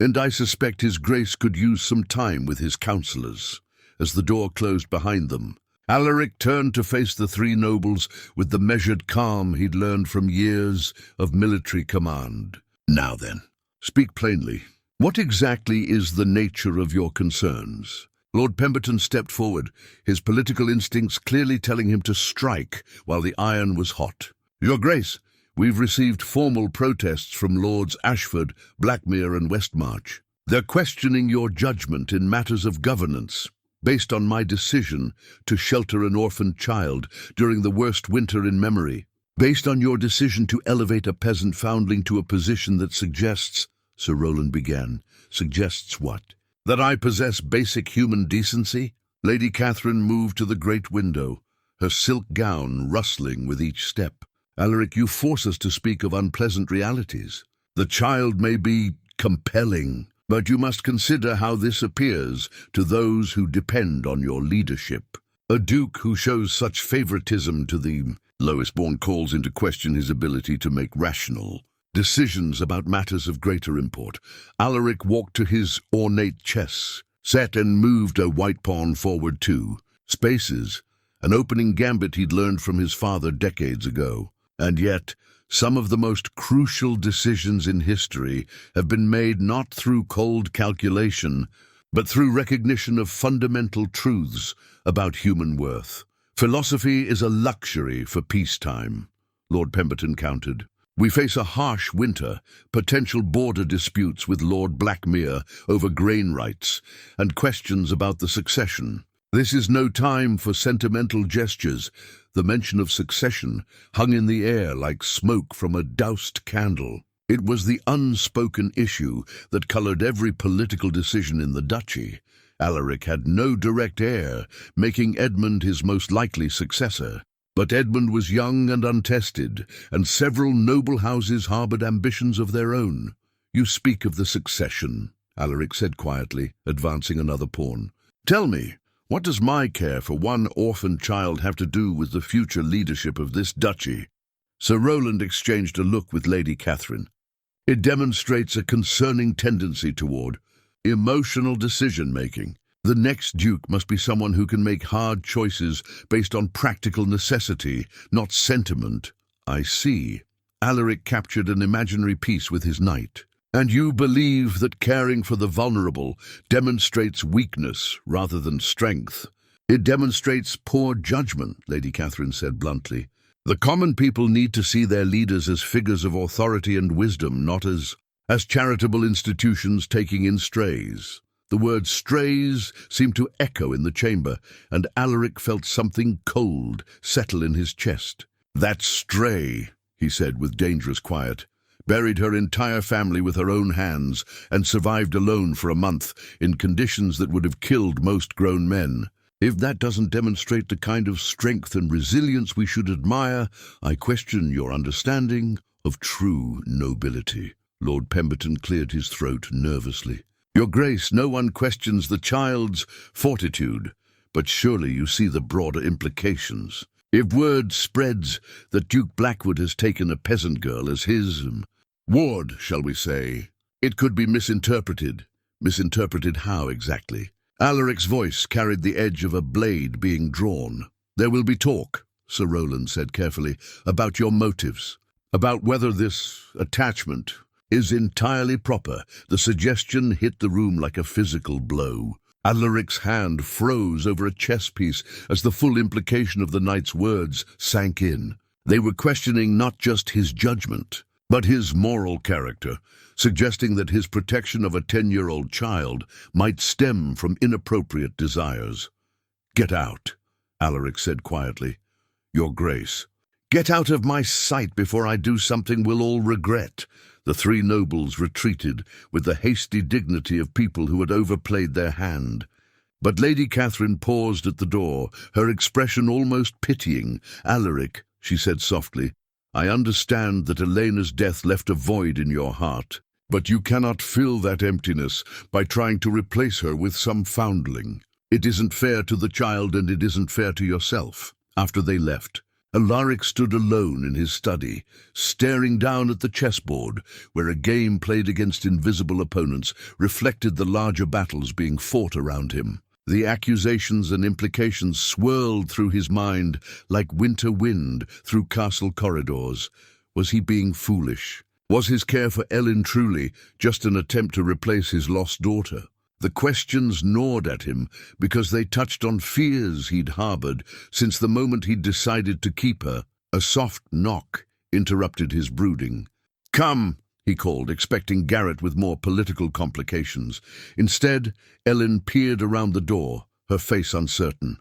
And I suspect His Grace could use some time with his counsellors." As the door closed behind them, Alaric turned to face the three nobles with the measured calm he'd learned from years of military command. "Now then, speak plainly. What exactly is the nature of your concerns?" Lord Pemberton stepped forward, his political instincts clearly telling him to strike while the iron was hot. "Your Grace, we've received formal protests from Lords Ashford, Blackmere and Westmarch. They're questioning your judgment in matters of governance, based on my decision to shelter an orphaned child during the worst winter in memory, based on your decision to elevate a peasant foundling to a position that suggests— Sir Roland began. "Suggests what? That I possess basic human decency?" Lady Catherine moved to the great window, her silk gown rustling with each step. "Alaric, you force us to speak of unpleasant realities. The child may be compelling, but you must consider how this appears to those who depend on your leadership. A duke who shows such favoritism to the lowest-born calls into question his ability to make rational decisions about matters of greater import." Alaric walked to his ornate chess, set and moved a white pawn forward 2 spaces, an opening gambit he'd learned from his father decades ago. And yet, some of the most crucial decisions in history have been made not through cold calculation, but through recognition of fundamental truths about human worth. "Philosophy is a luxury for peacetime," Lord Pemberton countered. "We face a harsh winter, potential border disputes with Lord Blackmere over grain rights, and questions about the succession. This is no time for sentimental gestures." The mention of succession hung in the air like smoke from a doused candle. It was the unspoken issue that colored every political decision in the duchy. Alaric had no direct heir, making Edmund his most likely successor. But Edmund was young and untested, and several noble houses harbored ambitions of their own. "You speak of the succession," Alaric said quietly, advancing another pawn. "Tell me, what does my care for one orphan child have to do with the future leadership of this duchy?" Sir Roland exchanged a look with Lady Catherine. "It demonstrates a concerning tendency toward emotional decision-making. The next duke must be someone who can make hard choices based on practical necessity, not sentiment." "I see." Alaric captured an imaginary piece with his knight. "And you believe that caring for the vulnerable demonstrates weakness rather than strength?" "It demonstrates poor judgment," Lady Catherine said bluntly. "The common people need to see their leaders as figures of authority and wisdom, not as charitable institutions taking in strays." The word strays seemed to echo in the chamber, and Alaric felt something cold settle in his chest. "That stray," he said with dangerous quiet, "buried her entire family with her own hands and survived alone for a month in conditions that would have killed most grown men. If that doesn't demonstrate the kind of strength and resilience we should admire, I question your understanding of true nobility." Lord Pemberton cleared his throat nervously. "Your Grace, no one questions the child's fortitude, but surely you see the broader implications. If word spreads that Duke Blackwood has taken a peasant girl as his ward, shall we say, it could be misinterpreted." "Misinterpreted how exactly?" Alaric's voice carried the edge of a blade being drawn. "There will be talk," Sir Roland said carefully, "about your motives, about whether this attachment is entirely proper." The suggestion hit the room like a physical blow. Alaric's hand froze over a chess piece as the full implication of the knight's words sank in. They were questioning not just his judgment, but his moral character, suggesting that his protection of a 10-year-old child might stem from inappropriate desires. "Get out," Alaric said quietly. "Your Grace." "Get out of my sight before I do something we'll all regret." The three nobles retreated with the hasty dignity of people who had overplayed their hand. But Lady Catherine paused at the door, her expression almost pitying. "Alaric," she said softly, "I understand that Elena's death left a void in your heart, but you cannot fill that emptiness by trying to replace her with some foundling. It isn't fair to the child and it isn't fair to yourself." After they left, Alaric stood alone in his study, staring down at the chessboard, where a game played against invisible opponents reflected the larger battles being fought around him. The accusations and implications swirled through his mind like winter wind through castle corridors. Was he being foolish? Was his care for Ellyn truly just an attempt to replace his lost daughter? The questions gnawed at him because they touched on fears he'd harbored since the moment he'd decided to keep her. A soft knock interrupted his brooding. "Come," he called, expecting Garrett with more political complications. Instead, Ellyn peered around the door, her face uncertain.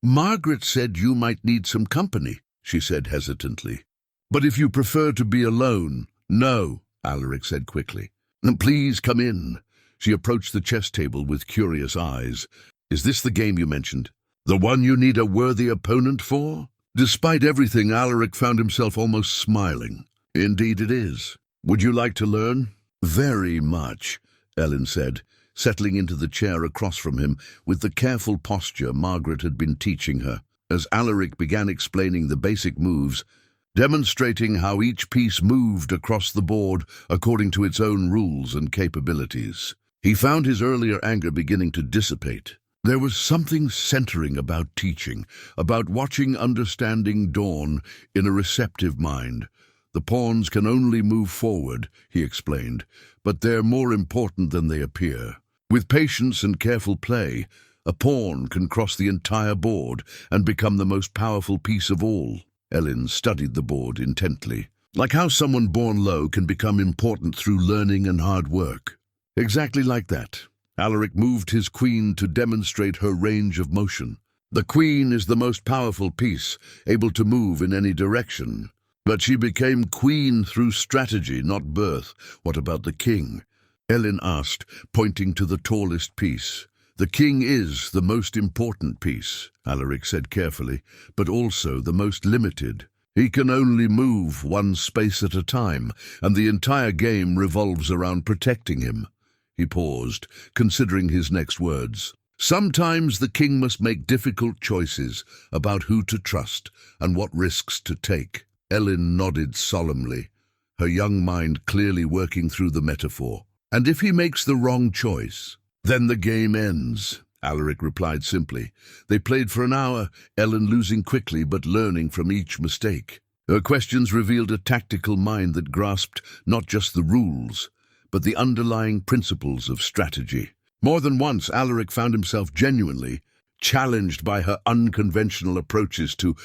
"Margaret said you might need some company," she said hesitantly. "But if you prefer to be alone—" "No," Alaric said quickly. "Please come in." She approached the chess table with curious eyes. "Is this the game you mentioned? The one you need a worthy opponent for?" Despite everything, Alaric found himself almost smiling. "Indeed it is. Would you like to learn?" "Very much," Ellyn said, settling into the chair across from him with the careful posture Margaret had been teaching her. As Alaric began explaining the basic moves, demonstrating how each piece moved across the board according to its own rules and capabilities, he found his earlier anger beginning to dissipate. There was something centering about teaching, about watching understanding dawn in a receptive mind. "The pawns can only move forward," he explained, "but they're more important than they appear. With patience and careful play, a pawn can cross the entire board and become the most powerful piece of all." Ellyn studied the board intently. "Like how someone born low can become important through learning and hard work." Exactly like that. Alaric moved his queen to demonstrate her range of motion. "The queen is the most powerful piece, able to move in any direction. But she became queen through strategy, not birth. What about the king?" Ellyn asked, pointing to the tallest piece. "The king is the most important piece," Alaric said carefully, "but also the most limited. He can only move one space at a time, and the entire game revolves around protecting him." He paused, considering his next words. "Sometimes the king must make difficult choices about who to trust and what risks to take." Ellyn nodded solemnly, her young mind clearly working through the metaphor. "And if he makes the wrong choice, then the game ends," Alaric replied simply. They played for an hour, Ellyn losing quickly but learning from each mistake. Her questions revealed a tactical mind that grasped not just the rules, but the underlying principles of strategy. More than once, Alaric found himself genuinely challenged by her unconventional approaches to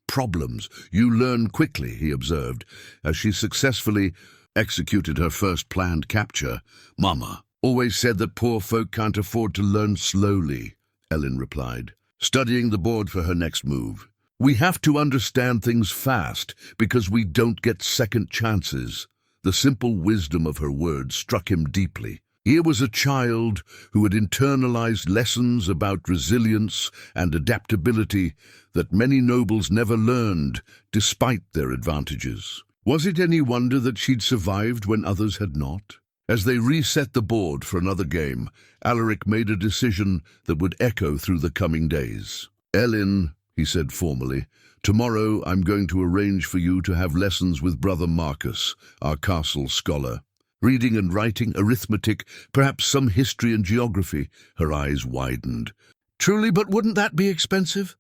problems. "You learn quickly," he observed, as she successfully executed her first planned capture. "Mama always said that poor folk can't afford to learn slowly," Ellyn replied, studying the board for her next move. "We have to understand things fast because we don't get second chances." The simple wisdom of her words struck him deeply. Here was a child who had internalized lessons about resilience and adaptability that many nobles never learned, despite their advantages. Was it any wonder that she'd survived when others had not? As they reset the board for another game, Alaric made a decision that would echo through the coming days. "Ellyn," he said formally, "tomorrow I'm going to arrange for you to have lessons with Brother Marcus, our castle scholar. Reading and writing, arithmetic, perhaps some history and geography." Her eyes widened. "Truly, but wouldn't that be expensive?"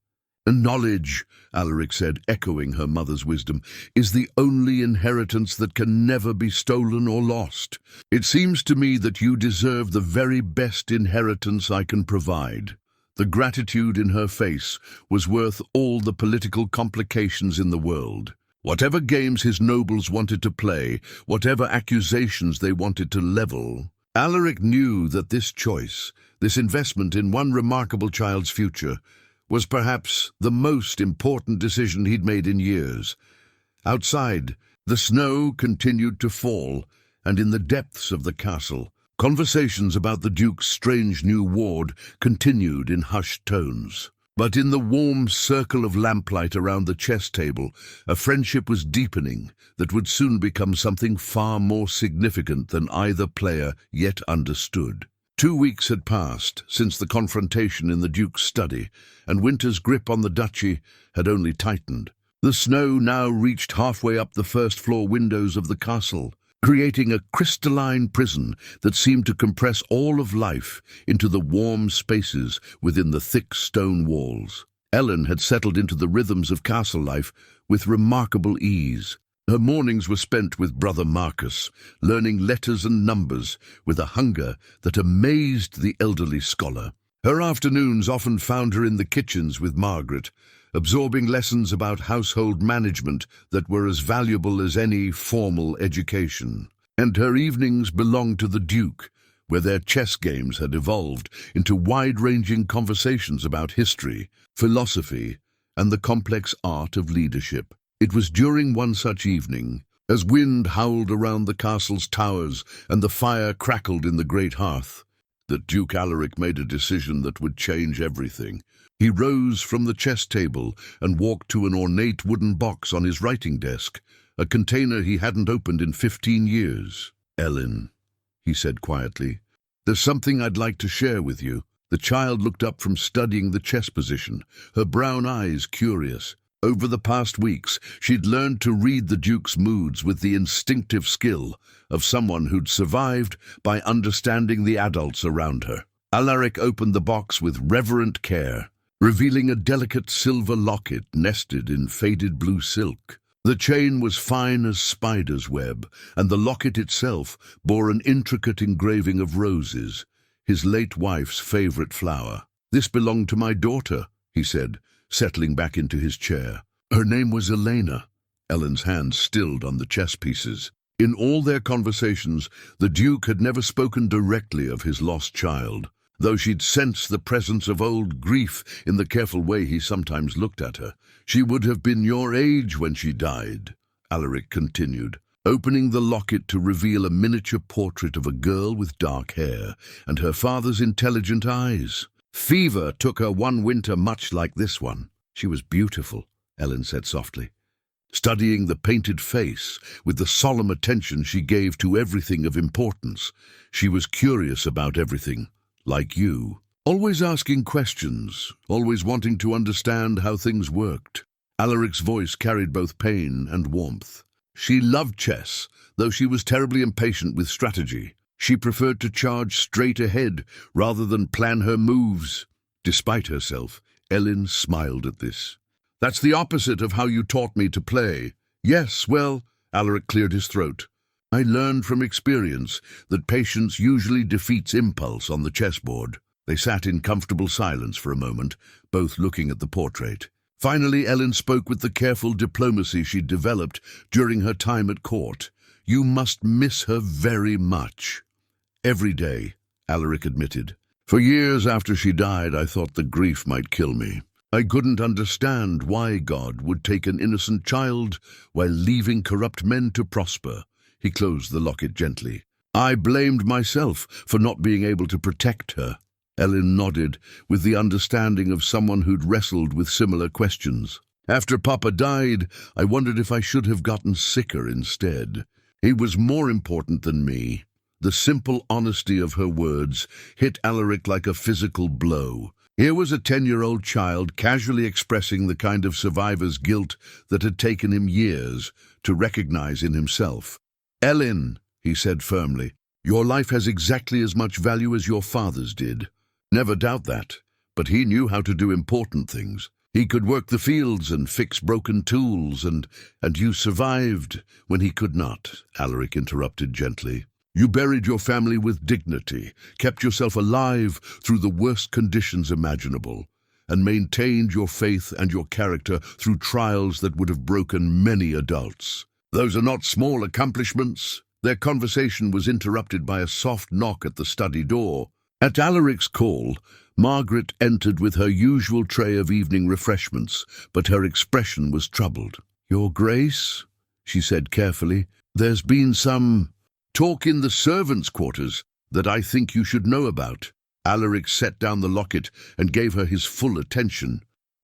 "Knowledge," Alaric said, echoing her mother's wisdom, "is the only inheritance that can never be stolen or lost. It seems to me that you deserve the very best inheritance I can provide." The gratitude in her face was worth all the political complications in the world. Whatever games his nobles wanted to play, whatever accusations they wanted to level, Alaric knew that this choice, this investment in one remarkable child's future, was perhaps the most important decision he'd made in years. Outside, the snow continued to fall, and in the depths of the castle, conversations about the Duke's strange new ward continued in hushed tones. But in the warm circle of lamplight around the chess table, a friendship was deepening that would soon become something far more significant than either player yet understood. 2 weeks had passed since the confrontation in the Duke's study, and winter's grip on the duchy had only tightened. The snow now reached halfway up the first-floor windows of the castle, creating a crystalline prison that seemed to compress all of life into the warm spaces within the thick stone walls. Ellyn had settled into the rhythms of castle life with remarkable ease. Her mornings were spent with Brother Marcus, learning letters and numbers with a hunger that amazed the elderly scholar. Her afternoons often found her in the kitchens with Margaret, absorbing lessons about household management that were as valuable as any formal education. And her evenings belonged to the Duke, where their chess games had evolved into wide-ranging conversations about history, philosophy, and the complex art of leadership. It was during one such evening, as wind howled around the castle's towers and the fire crackled in the great hearth, that Duke Alaric made a decision that would change everything. He rose from the chess table and walked to an ornate wooden box on his writing desk, a container he hadn't opened in 15 years. "Ellyn," he said quietly, "there's something I'd like to share with you." The child looked up from studying the chess position, her brown eyes curious. Over the past weeks, she'd learned to read the Duke's moods with the instinctive skill of someone who'd survived by understanding the adults around her. Alaric opened the box with reverent care, revealing a delicate silver locket nested in faded blue silk. The chain was fine as spider's web, and the locket itself bore an intricate engraving of roses, his late wife's favorite flower. "This belonged to my daughter," he said, settling back into his chair. "Her name was Elena." Ellyn's hand stilled on the chess pieces. In all their conversations, the Duke had never spoken directly of his lost child, though she'd sensed the presence of old grief in the careful way he sometimes looked at her. "She would have been your age when she died," Alaric continued, opening the locket to reveal a miniature portrait of a girl with dark hair and her father's intelligent eyes. "Fever took her one winter much like this one." "She was beautiful," Ellyn said softly, studying the painted face with the solemn attention she gave to everything of importance. She was curious about everything, like you, always asking questions, always wanting to understand how things worked. Alaric's voice carried both pain and warmth. She loved chess, though she was terribly impatient with strategy. She preferred to charge straight ahead rather than plan her moves. Despite herself, Ellyn smiled at this. "That's the opposite of how you taught me to play." "Yes, well," Alaric cleared his throat. "I learned from experience that patience usually defeats impulse on the chessboard." They sat in comfortable silence for a moment, both looking at the portrait. Finally, Ellyn spoke with the careful diplomacy she'd developed during her time at court. "You must miss her very much." "Every day," Alaric admitted. "For years after she died, I thought the grief might kill me. I couldn't understand why God would take an innocent child while leaving corrupt men to prosper." He closed the locket gently. "I blamed myself for not being able to protect her." Ellyn nodded, with the understanding of someone who'd wrestled with similar questions. "After Papa died, I wondered if I should have gotten sicker instead. He was more important than me." The simple honesty of her words hit Alaric like a physical blow. Here was a 10-year-old child casually expressing the kind of survivor's guilt that had taken him years to recognize in himself. "Ellyn," he said firmly, "your life has exactly as much value as your father's did. Never doubt that. But he knew how to do important things. He could work the fields and fix broken tools, and you survived when he could not," Alaric interrupted gently. "You buried your family with dignity, kept yourself alive through the worst conditions imaginable. and maintained your faith and your character through trials that would have broken many adults. Those are not small accomplishments." Their conversation was interrupted by a soft knock at the study door. At Alaric's call, Margaret entered with her usual tray of evening refreshments, but her expression was troubled. "Your Grace," she said carefully, "there's been some talk in the servants' quarters that I think you should know about." Alaric set down the locket and gave her his full attention.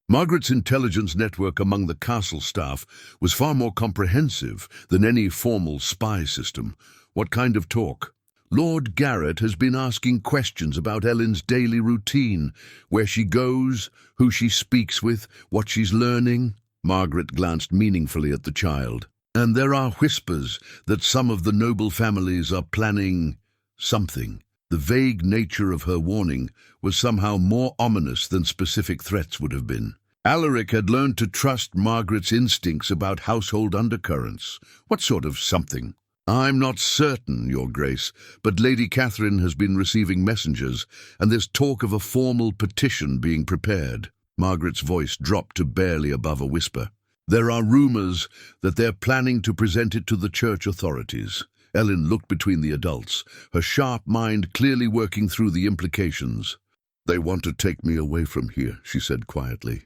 Margaret's intelligence network among the castle staff was far more comprehensive than any formal spy system. "What kind of talk?" "Lord Garrett has been asking questions about Ellyn's daily routine, where she goes, who she speaks with, what she's learning." Margaret glanced meaningfully at the child. "And there are whispers that some of the noble families are planning something." The vague nature of her warning was somehow more ominous than specific threats would have been. Alaric had learned to trust Margaret's instincts about household undercurrents. "What sort of something?" "I'm not certain, Your Grace, but Lady Catherine has been receiving messengers, and there's talk of a formal petition being prepared." Margaret's voice dropped to barely above a whisper. "There are rumors that they're planning to present it to the church authorities." Ellyn looked between the adults, her sharp mind clearly working through the implications. "They want to take me away from here," she said quietly.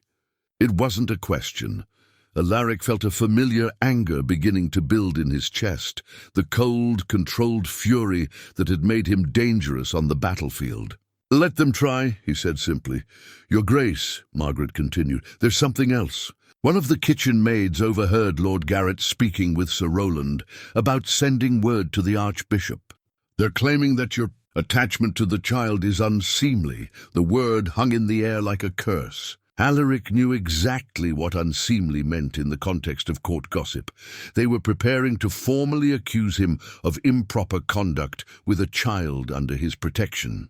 It wasn't a question. Alaric felt a familiar anger beginning to build in his chest, the cold, controlled fury that had made him dangerous on the battlefield. "Let them try," he said simply. "Your Grace," Margaret continued, "there's something else. One of the kitchen maids overheard Lord Garrett speaking with Sir Roland about sending word to the Archbishop. They're claiming that your attachment to the child is unseemly." The word hung in the air like a curse. Alaric knew exactly what unseemly meant in the context of court gossip. They were preparing to formally accuse him of improper conduct with a child under his protection.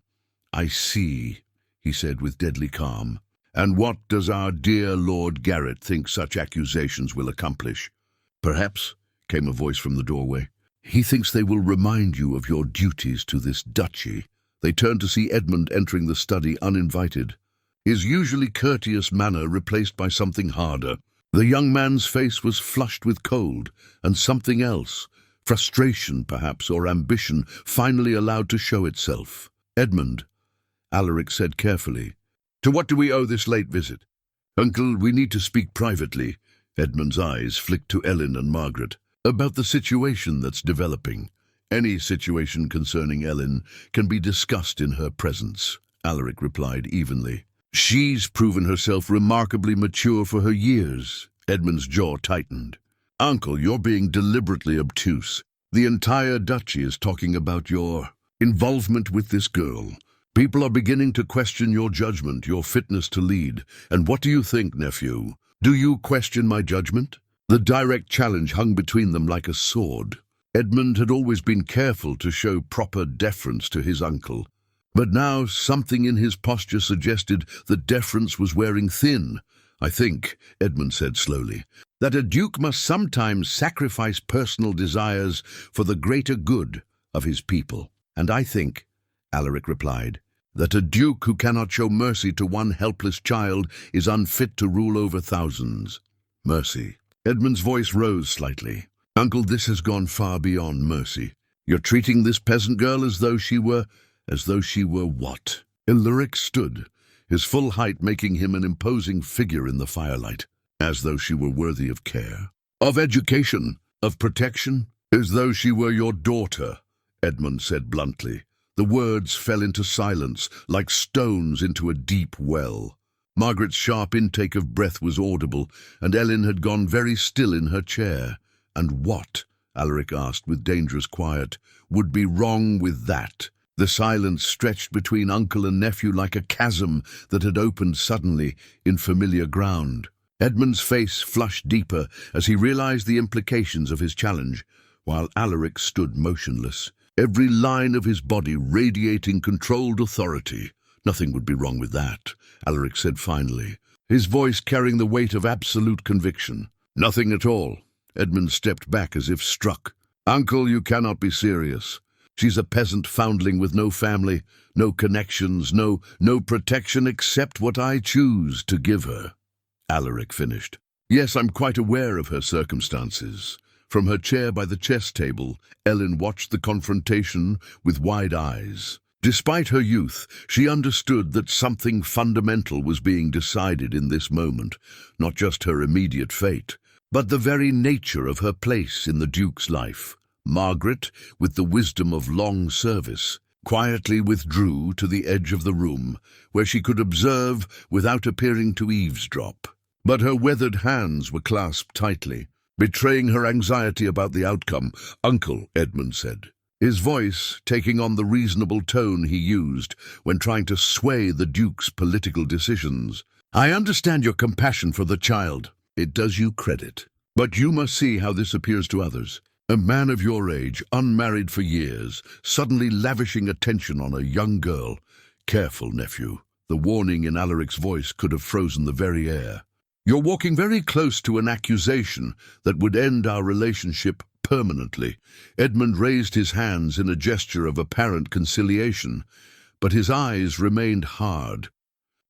"I see," he said with deadly calm. "And what does our dear Lord Garrett think such accusations will accomplish?" "Perhaps," came a voice from the doorway, "he thinks they will remind you of your duties to this duchy." They turned to see Edmund entering the study uninvited, his usually courteous manner replaced by something harder. The young man's face was flushed with cold, and something else, frustration perhaps, or ambition, finally allowed to show itself. "Edmund," Alaric said carefully, "to what do we owe this late visit?" "Uncle, we need to speak privately." Edmund's eyes flicked to Ellyn and Margaret. "About the situation that's developing." "Any situation concerning Ellyn can be discussed in her presence," Alaric replied evenly. "She's proven herself remarkably mature for her years." Edmund's jaw tightened. "Uncle, you're being deliberately obtuse. The entire duchy is talking about your involvement with this girl. People are beginning to question your judgment, your fitness to lead. And what do you think, nephew? Do you question my judgment?" The direct challenge hung between them like a sword. Edmund had always been careful to show proper deference to his uncle, but now something in his posture suggested that deference was wearing thin. "I think," Edmund said slowly, "that a duke must sometimes sacrifice personal desires for the greater good of his people." "And I think," Alaric replied, "that a duke who cannot show mercy to one helpless child is unfit to rule over thousands." "Mercy." Edmund's voice rose slightly. "Uncle, this has gone far beyond mercy. You're treating this peasant girl as though she were what?" Alaric stood, his full height making him an imposing figure in the firelight. "As though she were worthy of care, of education, of protection." "As though she were your daughter," Edmund said bluntly. The words fell into silence, like stones into a deep well. Margaret's sharp intake of breath was audible, and Ellyn had gone very still in her chair. "And what," Alaric asked with dangerous quiet, "would be wrong with that?" The silence stretched between uncle and nephew like a chasm that had opened suddenly in familiar ground. Edmund's face flushed deeper as he realized the implications of his challenge, while Alaric stood motionless, every line of his body radiating controlled authority. "Nothing would be wrong with that," Alaric said finally, his voice carrying the weight of absolute conviction. "Nothing at all." Edmund stepped back as if struck. "Uncle, you cannot be serious. She's a peasant foundling with no family, no connections, no protection except what I choose to give her." Alaric finished. "Yes, I'm quite aware of her circumstances." From her chair by the chess table, Ellyn watched the confrontation with wide eyes. Despite her youth, she understood that something fundamental was being decided in this moment, not just her immediate fate, but the very nature of her place in the Duke's life. Margaret, with the wisdom of long service, quietly withdrew to the edge of the room, where she could observe without appearing to eavesdrop. But her weathered hands were clasped tightly, betraying her anxiety about the outcome. "Uncle," Edmund said, his voice taking on the reasonable tone he used when trying to sway the Duke's political decisions. "I understand your compassion for the child. It does you credit. But you must see how this appears to others. A man of your age, unmarried for years, suddenly lavishing attention on a young girl. Careful, nephew." The warning in Alaric's voice could have frozen the very air. "You're walking very close to an accusation that would end our relationship permanently." Edmund raised his hands in a gesture of apparent conciliation, but his eyes remained hard.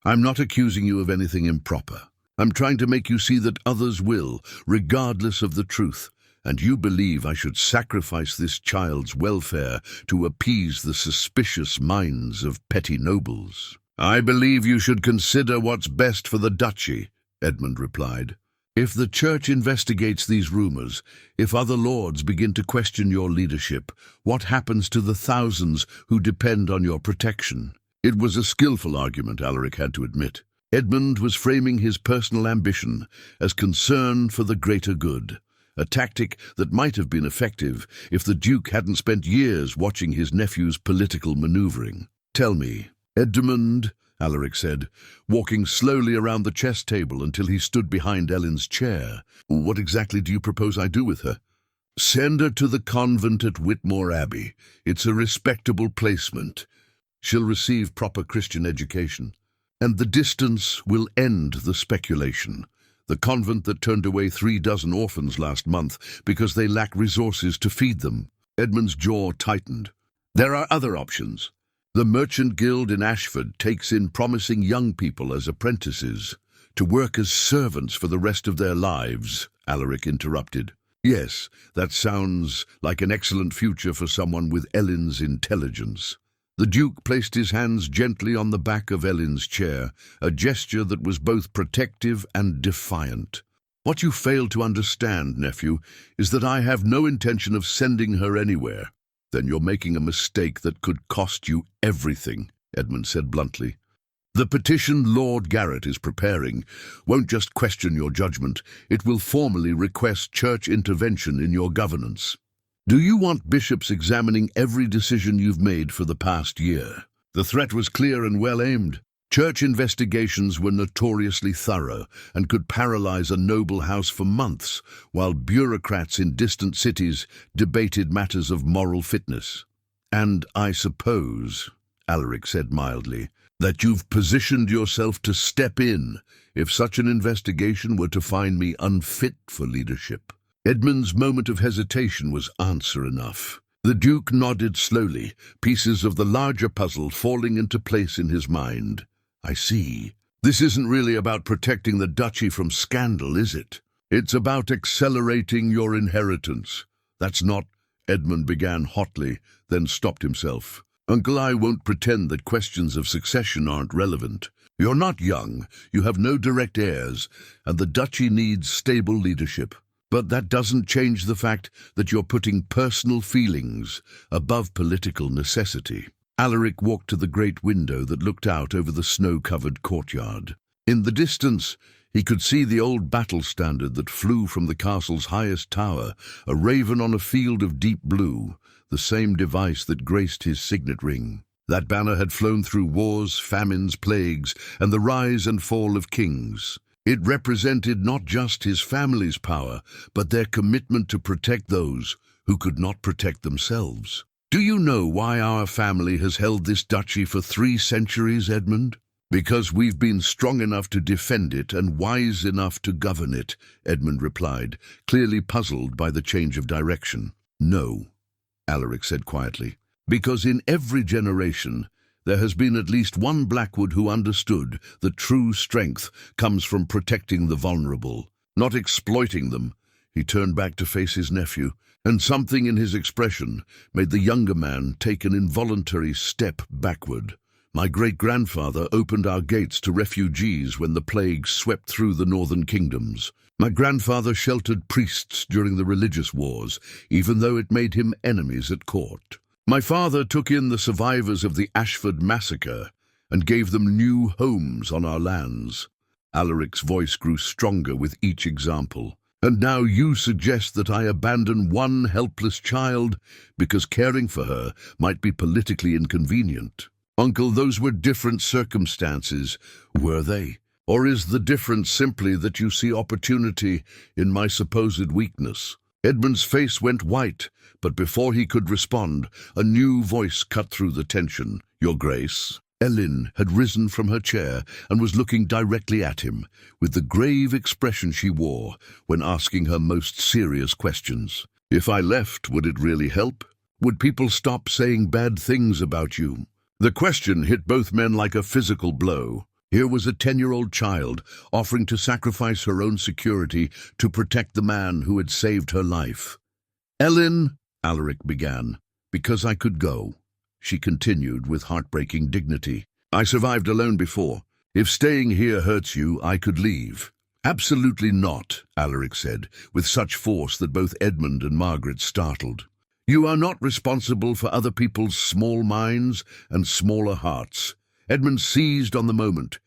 "I'm not accusing you of anything improper. I'm trying to make you see that others will, regardless of the truth. And you believe I should sacrifice this child's welfare to appease the suspicious minds of petty nobles." "I believe you should consider what's best for the duchy," Edmund replied. "If the church investigates these rumors, if other lords begin to question your leadership, what happens to the thousands who depend on your protection?" It was a skillful argument, Alaric had to admit. Edmund was framing his personal ambition as concern for the greater good, a tactic that might have been effective if the Duke hadn't spent years watching his nephew's political maneuvering. "Tell me, Edmund," Alaric said, walking slowly around the chess table until he stood behind Ellyn's chair, "what exactly do you propose I do with her?" "Send her to the convent at Whitmore Abbey. It's a respectable placement. She'll receive proper Christian education. And the distance will end the speculation. The convent that turned away 36 orphans last month because they lack resources to feed them." Edmund's jaw tightened. "There are other options. The Merchant Guild in Ashford takes in promising young people as apprentices to work as servants for the rest of their lives," Alaric interrupted. "Yes, that sounds like an excellent future for someone with Ellyn's intelligence." The Duke placed his hands gently on the back of Ellyn's chair, a gesture that was both protective and defiant. "What you fail to understand, nephew, is that I have no intention of sending her anywhere." "Then you're making a mistake that could cost you everything," Edmund said bluntly. "The petition Lord Garrett is preparing won't just question your judgment, it will formally request church intervention in your governance. Do you want bishops examining every decision you've made for the past year?" The threat was clear and well aimed. Church investigations were notoriously thorough and could paralyze a noble house for months, while bureaucrats in distant cities debated matters of moral fitness. "And I suppose," Alaric said mildly, "that you've positioned yourself to step in if such an investigation were to find me unfit for leadership." Edmund's moment of hesitation was answer enough. The Duke nodded slowly, pieces of the larger puzzle falling into place in his mind. "I see. This isn't really about protecting the duchy from scandal, is it? It's about accelerating your inheritance. That's not—" Edmund began hotly, then stopped himself. "Uncle, I won't pretend that questions of succession aren't relevant. You're not young, you have no direct heirs, and the duchy needs stable leadership. But that doesn't change the fact that you're putting personal feelings above political necessity." Alaric walked to the great window that looked out over the snow-covered courtyard. In the distance, he could see the old battle standard that flew from the castle's highest tower, a raven on a field of deep blue, the same device that graced his signet ring. That banner had flown through wars, famines, plagues, and the rise and fall of kings. It represented not just his family's power, but their commitment to protect those who could not protect themselves. "Do you know why our family has held this duchy for 3 centuries, Edmund?" "Because we've been strong enough to defend it and wise enough to govern it," Edmund replied, clearly puzzled by the change of direction. "No," Alaric said quietly. Because in every generation, there has been at least one Blackwood who understood that true strength comes from protecting the vulnerable, not exploiting them. He turned back to face his nephew, and something in his expression made the younger man take an involuntary step backward. My great-grandfather opened our gates to refugees when the plague swept through the northern kingdoms. My grandfather sheltered priests during the religious wars, even though it made him enemies at court. My father took in the survivors of the Ashford massacre and gave them new homes on our lands. Alaric's voice grew stronger with each example. And now you suggest that I abandon one helpless child because caring for her might be politically inconvenient. Uncle, those were different circumstances, were they? Or is the difference simply that you see opportunity in my supposed weakness? Edmund's face went white, but before he could respond, a new voice cut through the tension. Your Grace. Ellyn had risen from her chair and was looking directly at him, with the grave expression she wore when asking her most serious questions. If I left, would it really help? Would people stop saying bad things about you? The question hit both men like a physical blow. Here was a 10-year-old child offering to sacrifice her own security to protect the man who had saved her life. Ellyn, Alaric began. Because I could go, she continued with heartbreaking dignity. I survived alone before. If staying here hurts you, I could leave. Absolutely not, Alaric said, with such force that both Edmund and Margaret startled. You are not responsible for other people's small minds and smaller hearts. Edmund seized on the moment.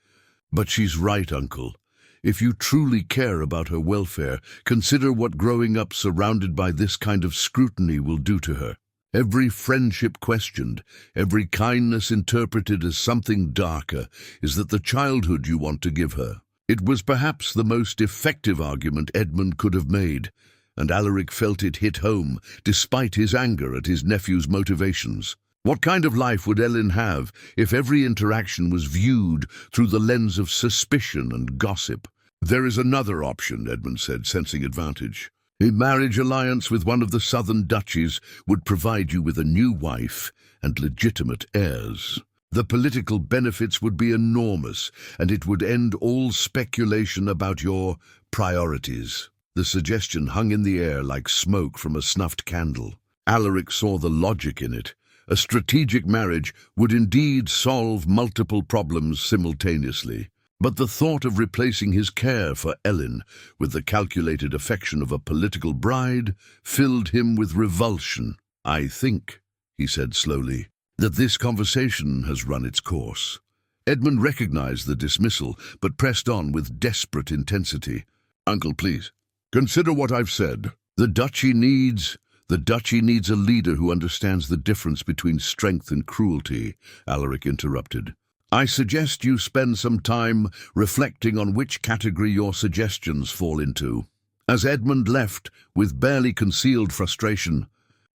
But she's right, Uncle. If you truly care about her welfare, consider what growing up surrounded by this kind of scrutiny will do to her. Every friendship questioned, every kindness interpreted as something darker, is that the childhood you want to give her. It was perhaps the most effective argument Edmund could have made, and Alaric felt it hit home, despite his anger at his nephew's motivations. What kind of life would Ellyn have if every interaction was viewed through the lens of suspicion and gossip? There is another option, Edmund said, sensing advantage. A marriage alliance with one of the southern duchies would provide you with a new wife and legitimate heirs. The political benefits would be enormous, and it would end all speculation about your priorities. The suggestion hung in the air like smoke from a snuffed candle. Alaric saw the logic in it. A strategic marriage would indeed solve multiple problems simultaneously. But the thought of replacing his care for Ellyn with the calculated affection of a political bride filled him with revulsion. I think, he said slowly, that this conversation has run its course. Edmund recognized the dismissal, but pressed on with desperate intensity. Uncle, please, consider what I've said. The duchy needs a leader who understands the difference between strength and cruelty, Alaric interrupted. I suggest you spend some time reflecting on which category your suggestions fall into. As Edmund left, with barely concealed frustration,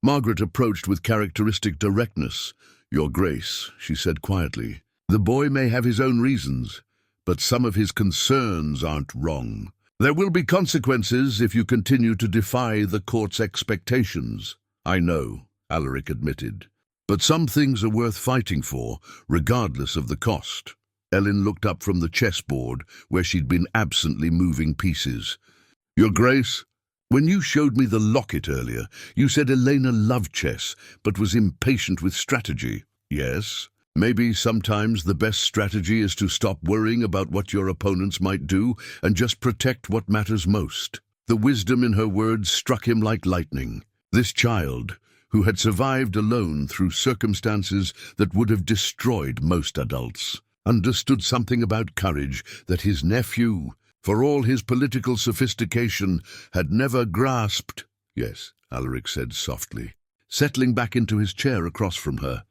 Margaret approached with characteristic directness. Your Grace, she said quietly, the boy may have his own reasons, but some of his concerns aren't wrong. There will be consequences if you continue to defy the court's expectations. I know, Alaric admitted. But some things are worth fighting for, regardless of the cost. Ellyn looked up from the chessboard, where she'd been absently moving pieces. Your Grace, when you showed me the locket earlier, you said Elena loved chess, but was impatient with strategy. Yes, maybe sometimes the best strategy is to stop worrying about what your opponents might do and just protect what matters most. The wisdom in her words struck him like lightning. This child, who had survived alone through circumstances that would have destroyed most adults, understood something about courage that his nephew, for all his political sophistication, had never grasped. Yes, Alaric said softly, settling back into his chair across from her.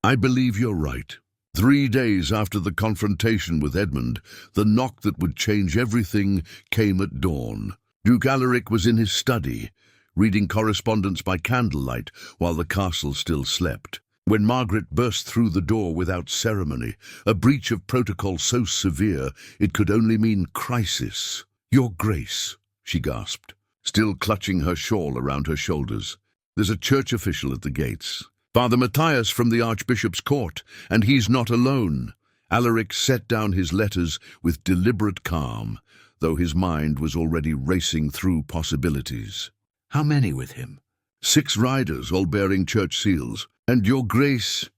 I believe you're right. 3 days after the confrontation with Edmund, the knock that would change everything came at dawn. Duke Alaric was in his study, reading correspondence by candlelight while the castle still slept, when Margaret burst through the door without ceremony, a breach of protocol so severe it could only mean crisis. Your Grace, she gasped, still clutching her shawl around her shoulders. There's a church official at the gates. Father Matthias from the Archbishop's court, and he's not alone. Alaric set down his letters with deliberate calm, though his mind was already racing through possibilities. How many with him? 6 riders, all bearing church seals. And your grace...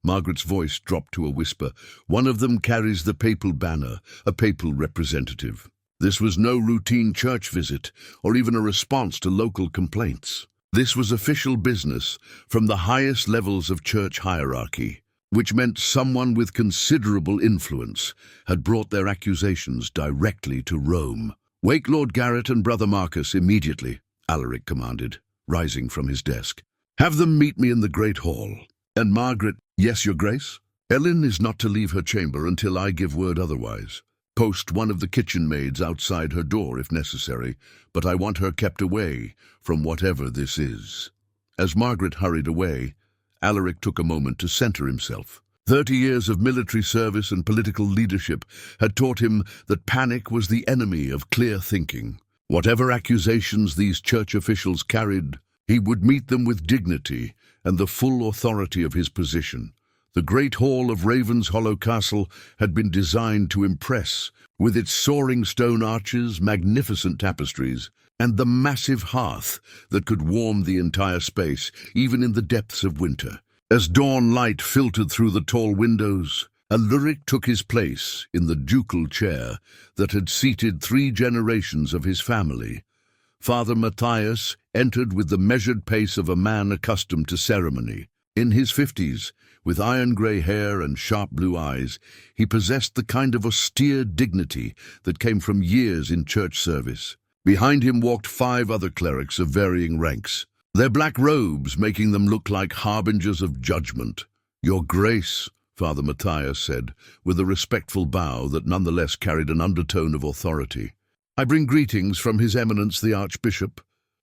Margaret's voice dropped to a whisper. One of them carries the papal banner, a papal representative. This was no routine church visit, or even a response to local complaints. This was official business from the highest levels of church hierarchy, which meant someone with considerable influence had brought their accusations directly to Rome. "Wake Lord Garrett and Brother Marcus immediately," Alaric commanded, rising from his desk. "Have them meet me in the Great Hall. And Margaret—" "Yes, Your Grace?" "Ellyn is not to leave her chamber until I give word otherwise. Post one of the kitchen maids outside her door if necessary, but I want her kept away from whatever this is." As Margaret hurried away, Alaric took a moment to center himself. 30 years of military service and political leadership had taught him that panic was the enemy of clear thinking. Whatever accusations these church officials carried, he would meet them with dignity and the full authority of his position. The great hall of Raven's Hollow Castle had been designed to impress, with its soaring stone arches, magnificent tapestries, and the massive hearth that could warm the entire space, even in the depths of winter. As dawn light filtered through the tall windows, Alaric took his place in the ducal chair that had seated 3 generations of his family. Father Matthias entered with the measured pace of a man accustomed to ceremony. In his 50s, with iron-grey hair and sharp blue eyes, he possessed the kind of austere dignity that came from years in church service. Behind him walked 5 other clerics of varying ranks, their black robes making them look like harbingers of judgment. "Your Grace," Father Matthias said, with a respectful bow that nonetheless carried an undertone of authority. "I bring greetings from His Eminence the Archbishop,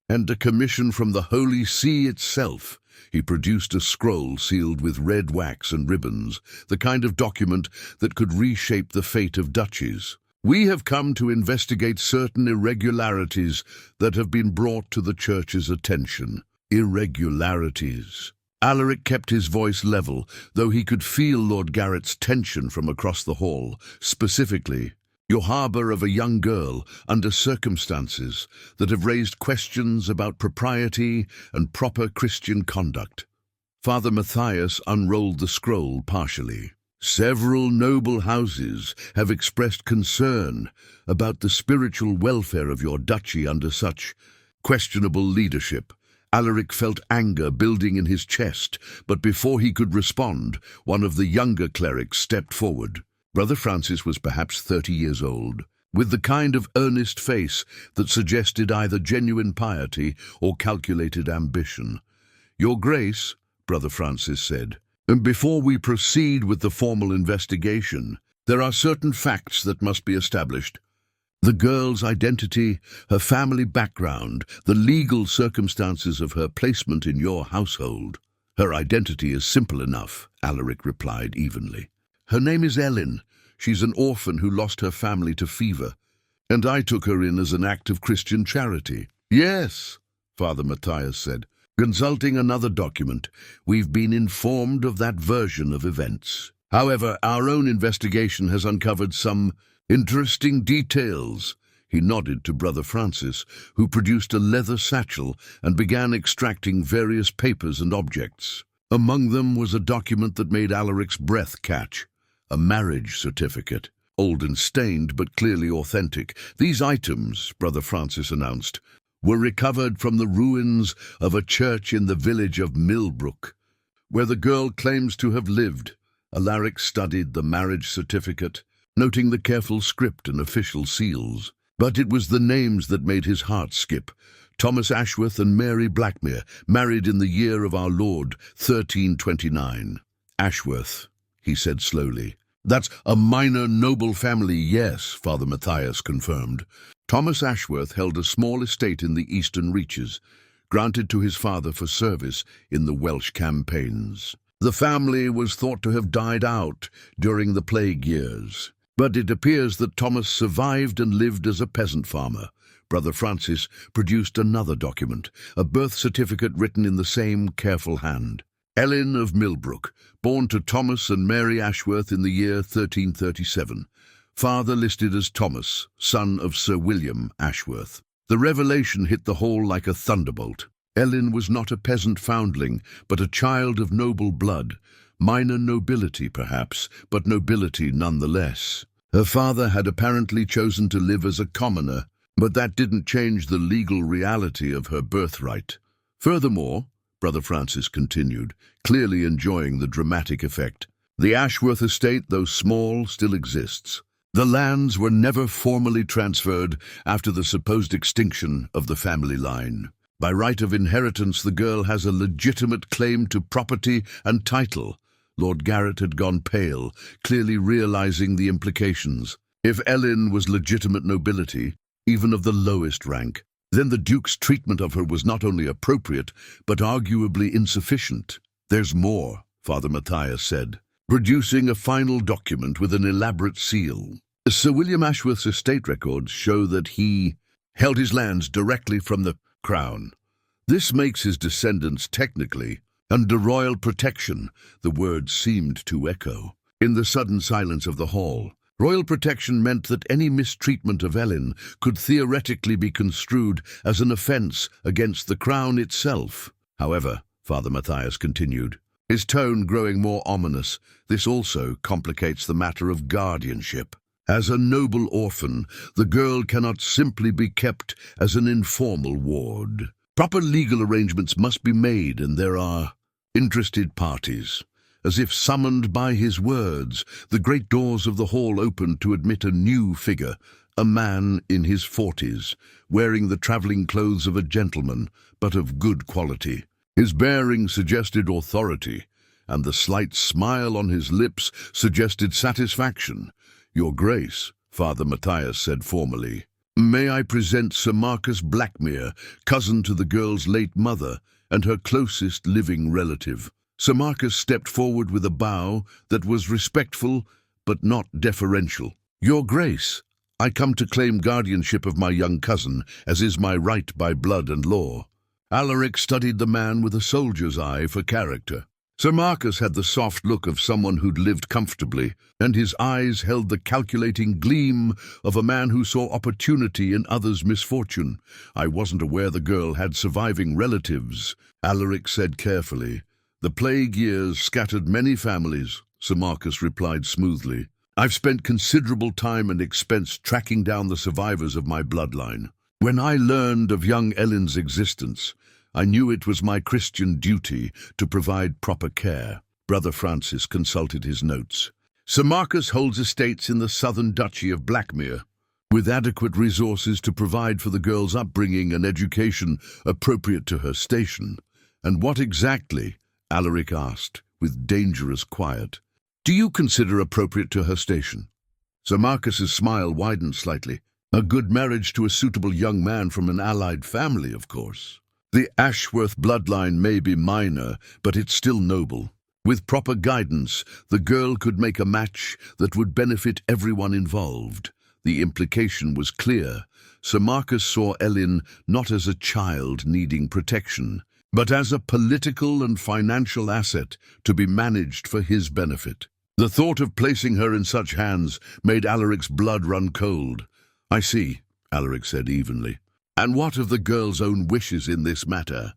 and a commission from the Holy See itself." He produced a scroll sealed with red wax and ribbons, the kind of document that could reshape the fate of duchies. "We have come to investigate certain irregularities that have been brought to the Church's attention." Irregularities. Alaric kept his voice level, though he could feel Lord Garrett's tension from across the hall. "Specifically, your harbour of a young girl under circumstances that have raised questions about propriety and proper Christian conduct." Father Matthias unrolled the scroll partially. "Several noble houses have expressed concern about the spiritual welfare of your duchy under such questionable leadership." Alaric felt anger building in his chest, but before he could respond, one of the younger clerics stepped forward. Brother Francis was perhaps 30 years old, with the kind of earnest face that suggested either genuine piety or calculated ambition. "Your Grace," Brother Francis said, "before we proceed with the formal investigation, there are certain facts that must be established. The girl's identity, her family background, the legal circumstances of her placement in your household." "Her identity is simple enough," Alaric replied evenly. "Her name is Ellyn. She's an orphan who lost her family to fever, and I took her in as an act of Christian charity." "Yes," Father Matthias said. "Consulting another document, we've been informed of that version of events. However, our own investigation has uncovered some interesting details." He nodded to Brother Francis, who produced a leather satchel and began extracting various papers and objects. Among them was a document that made Alaric's breath catch. A marriage certificate, old and stained but clearly authentic. "These items," Brother Francis announced, "were recovered from the ruins of a church in the village of Millbrook, where the girl claims to have lived." Alaric studied the marriage certificate, noting the careful script and official seals. But it was the names that made his heart skip. Thomas Ashworth and Mary Blackmere, married in the year of our Lord, 1329. "Ashworth," he said slowly. "That's a minor noble family, yes," Father Matthias confirmed. Thomas Ashworth held a small estate in the eastern reaches, granted to his father for service in the Welsh campaigns. The family was thought to have died out during the plague years, but it appears that Thomas survived and lived as a peasant farmer. Brother Francis produced another document, a birth certificate written in the same careful hand. Ellyn of Millbrook, born to Thomas and Mary Ashworth in the year 1337. Father listed as Thomas, son of Sir William Ashworth. The revelation hit the hall like a thunderbolt. Ellyn was not a peasant foundling, but a child of noble blood. Minor nobility, perhaps, but nobility nonetheless. Her father had apparently chosen to live as a commoner, but that didn't change the legal reality of her birthright. Furthermore, Brother Francis continued, clearly enjoying the dramatic effect, the Ashworth estate, though small, still exists. The lands were never formally transferred after the supposed extinction of the family line. By right of inheritance, the girl has a legitimate claim to property and title. Lord Garrett had gone pale, clearly realizing the implications. If Ellyn was legitimate nobility, even of the lowest rank, then the Duke's treatment of her was not only appropriate, but arguably insufficient. "There's more," Father Matthias said, producing a final document with an elaborate seal. Sir William Ashworth's estate records show that he held his lands directly from the Crown. This makes his descendants technically under royal protection, the words seemed to echo. In the sudden silence of the hall, royal protection meant that any mistreatment of Ellyn could theoretically be construed as an offence against the Crown itself. However, Father Matthias continued, his tone growing more ominous, this also complicates the matter of guardianship. As a noble orphan, the girl cannot simply be kept as an informal ward. Proper legal arrangements must be made, and there are interested parties. As if summoned by his words, the great doors of the hall opened to admit a new figure, a man in his 40s, wearing the travelling clothes of a gentleman, but of good quality. His bearing suggested authority, and the slight smile on his lips suggested satisfaction. "Your Grace," Father Matthias said formally, "may I present Sir Marcus Blackmere, cousin to the girl's late mother, and her closest living relative." Sir Marcus stepped forward with a bow that was respectful but not deferential. "Your Grace, I come to claim guardianship of my young cousin, as is my right by blood and law." Alaric studied the man with a soldier's eye for character. Sir Marcus had the soft look of someone who'd lived comfortably, and his eyes held the calculating gleam of a man who saw opportunity in others' misfortune. "I wasn't aware the girl had surviving relatives," Alaric said carefully. "The plague years scattered many families," Sir Marcus replied smoothly. "I've spent considerable time and expense tracking down the survivors of my bloodline. When I learned of young Ellyn's existence, I knew it was my Christian duty to provide proper care." Brother Francis consulted his notes. "Sir Marcus holds estates in the southern duchy of Blackmere, with adequate resources to provide for the girl's upbringing and education appropriate to her station." "And what exactly," Alaric asked, with dangerous quiet, "do you consider appropriate to her station?" Sir Marcus's smile widened slightly. "A good marriage to a suitable young man from an allied family, of course. The Ashworth bloodline may be minor, but it's still noble. With proper guidance, the girl could make a match that would benefit everyone involved." The implication was clear. Sir Marcus saw Ellyn not as a child needing protection, but as a political and financial asset to be managed for his benefit. The thought of placing her in such hands made Alaric's blood run cold. "I see," Alaric said evenly. "And what of the girl's own wishes in this matter?"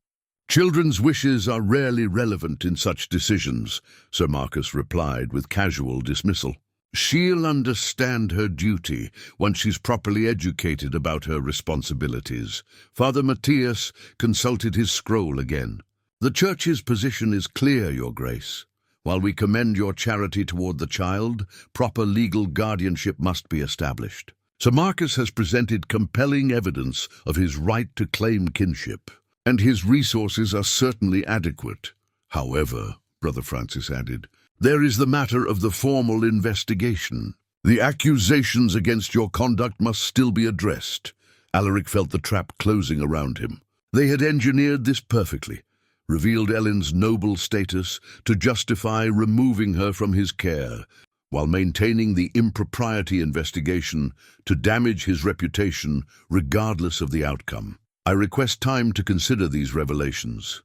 "Children's wishes are rarely relevant in such decisions," Sir Marcus replied with casual dismissal. "She'll understand her duty once she's properly educated about her responsibilities." Father Matthias consulted his scroll again. "The Church's position is clear, Your Grace. While we commend your charity toward the child, proper legal guardianship must be established. Sir Marcus has presented compelling evidence of his right to claim kinship, and his resources are certainly adequate. However," Brother Francis added, "there is the matter of the formal investigation. The accusations against your conduct must still be addressed." Alaric felt the trap closing around him. They had engineered this perfectly, revealed Ellyn's noble status to justify removing her from his care, while maintaining the impropriety investigation to damage his reputation regardless of the outcome. "I request time to consider these revelations,"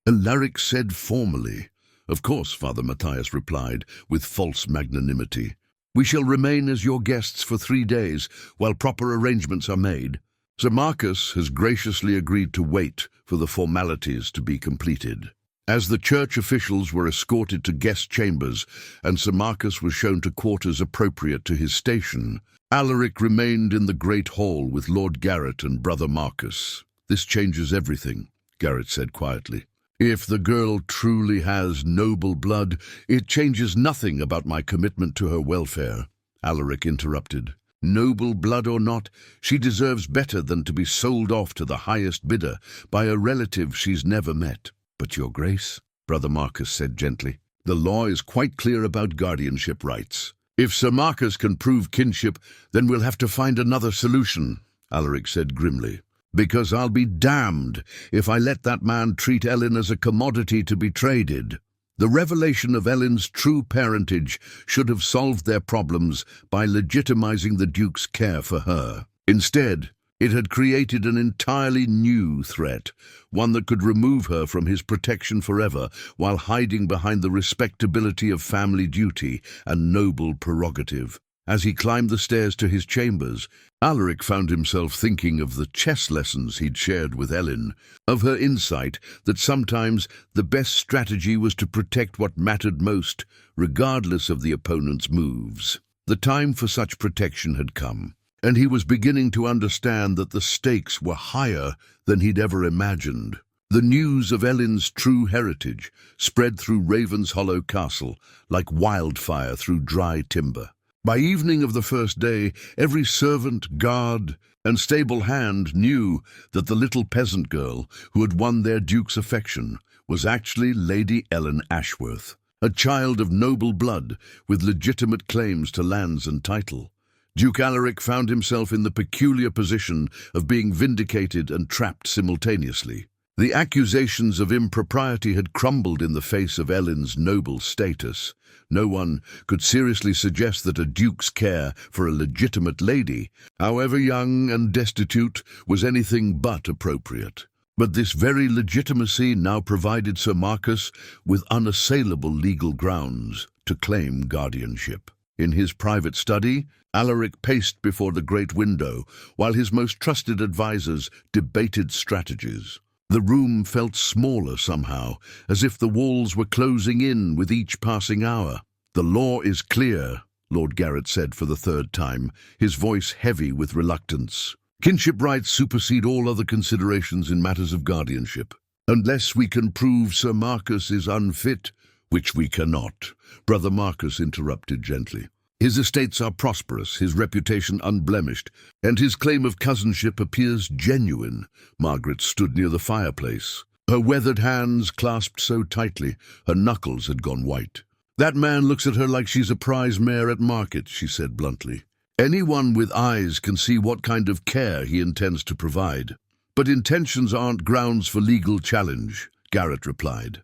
Alaric said formally. Of course, Father Matthias replied, with false magnanimity. We shall remain as your guests for 3 days, while proper arrangements are made. Sir Marcus has graciously agreed to wait for the formalities to be completed. As the church officials were escorted to guest chambers and Sir Marcus was shown to quarters appropriate to his station, Alaric remained in the great hall with Lord Garrett and Brother Marcus. This changes everything, Garrett said quietly. If the girl truly has noble blood, it changes nothing about my commitment to her welfare, Alaric interrupted. Noble blood or not, she deserves better than to be sold off to the highest bidder by a relative she's never met. But your grace, Brother Marcus said gently, the law is quite clear about guardianship rights. If Sir Marcus can prove kinship, then we'll have to find another solution, Alaric said grimly. Because I'll be damned if I let that man treat Ellyn as a commodity to be traded. The revelation of Ellyn's true parentage should have solved their problems by legitimizing the Duke's care for her. Instead, it had created an entirely new threat, one that could remove her from his protection forever while hiding behind the respectability of family duty and noble prerogative. As he climbed the stairs to his chambers, Alaric found himself thinking of the chess lessons he'd shared with Ellyn, of her insight that sometimes the best strategy was to protect what mattered most, regardless of the opponent's moves. The time for such protection had come, and he was beginning to understand that the stakes were higher than he'd ever imagined. The news of Ellyn's true heritage spread through Raven's Hollow Castle like wildfire through dry timber. By evening of the first day, every servant, guard, and stable hand knew that the little peasant girl who had won their duke's affection was actually Lady Ellyn Ashworth, a child of noble blood with legitimate claims to lands and title. Duke Alaric found himself in the peculiar position of being vindicated and trapped simultaneously. The accusations of impropriety had crumbled in the face of Ellyn's noble status. No one could seriously suggest that a duke's care for a legitimate lady, however young and destitute, was anything but appropriate. But this very legitimacy now provided Sir Marcus with unassailable legal grounds to claim guardianship. In his private study, Alaric paced before the great window while his most trusted advisers debated strategies. The room felt smaller somehow, as if the walls were closing in with each passing hour. The law is clear, Lord Garrett said for the 3rd time, his voice heavy with reluctance. Kinship rights supersede all other considerations in matters of guardianship. Unless we can prove Sir Marcus is unfit, which we cannot, Brother Marcus interrupted gently. His estates are prosperous, his reputation unblemished, and his claim of cousinship appears genuine. Margaret stood near the fireplace. Her weathered hands clasped so tightly, her knuckles had gone white. That man looks at her like she's a prize mare at market, she said bluntly. Anyone with eyes can see what kind of care he intends to provide. But intentions aren't grounds for legal challenge, Garrett replied.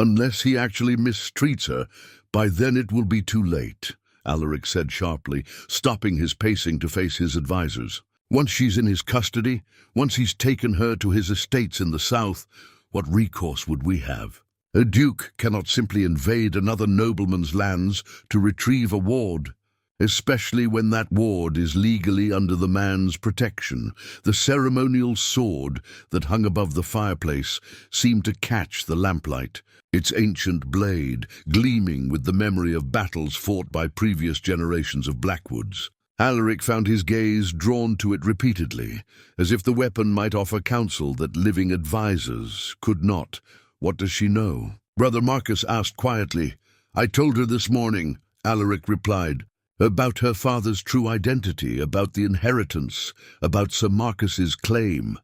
Unless he actually mistreats her, by then it will be too late, Alaric said sharply, stopping his pacing to face his advisers. Once she's in his custody, once he's taken her to his estates in the south, what recourse would we have? A duke cannot simply invade another nobleman's lands to retrieve a ward, especially when that ward is legally under the man's protection. The ceremonial sword that hung above the fireplace seemed to catch the lamplight, its ancient blade gleaming with the memory of battles fought by previous generations of Blackwoods. Alaric found his gaze drawn to it repeatedly, as if the weapon might offer counsel that living advisers could not. What does she know? Brother Marcus asked quietly. I told her this morning, Alaric replied, about her father's true identity, about the inheritance, about Sir Marcus's claim.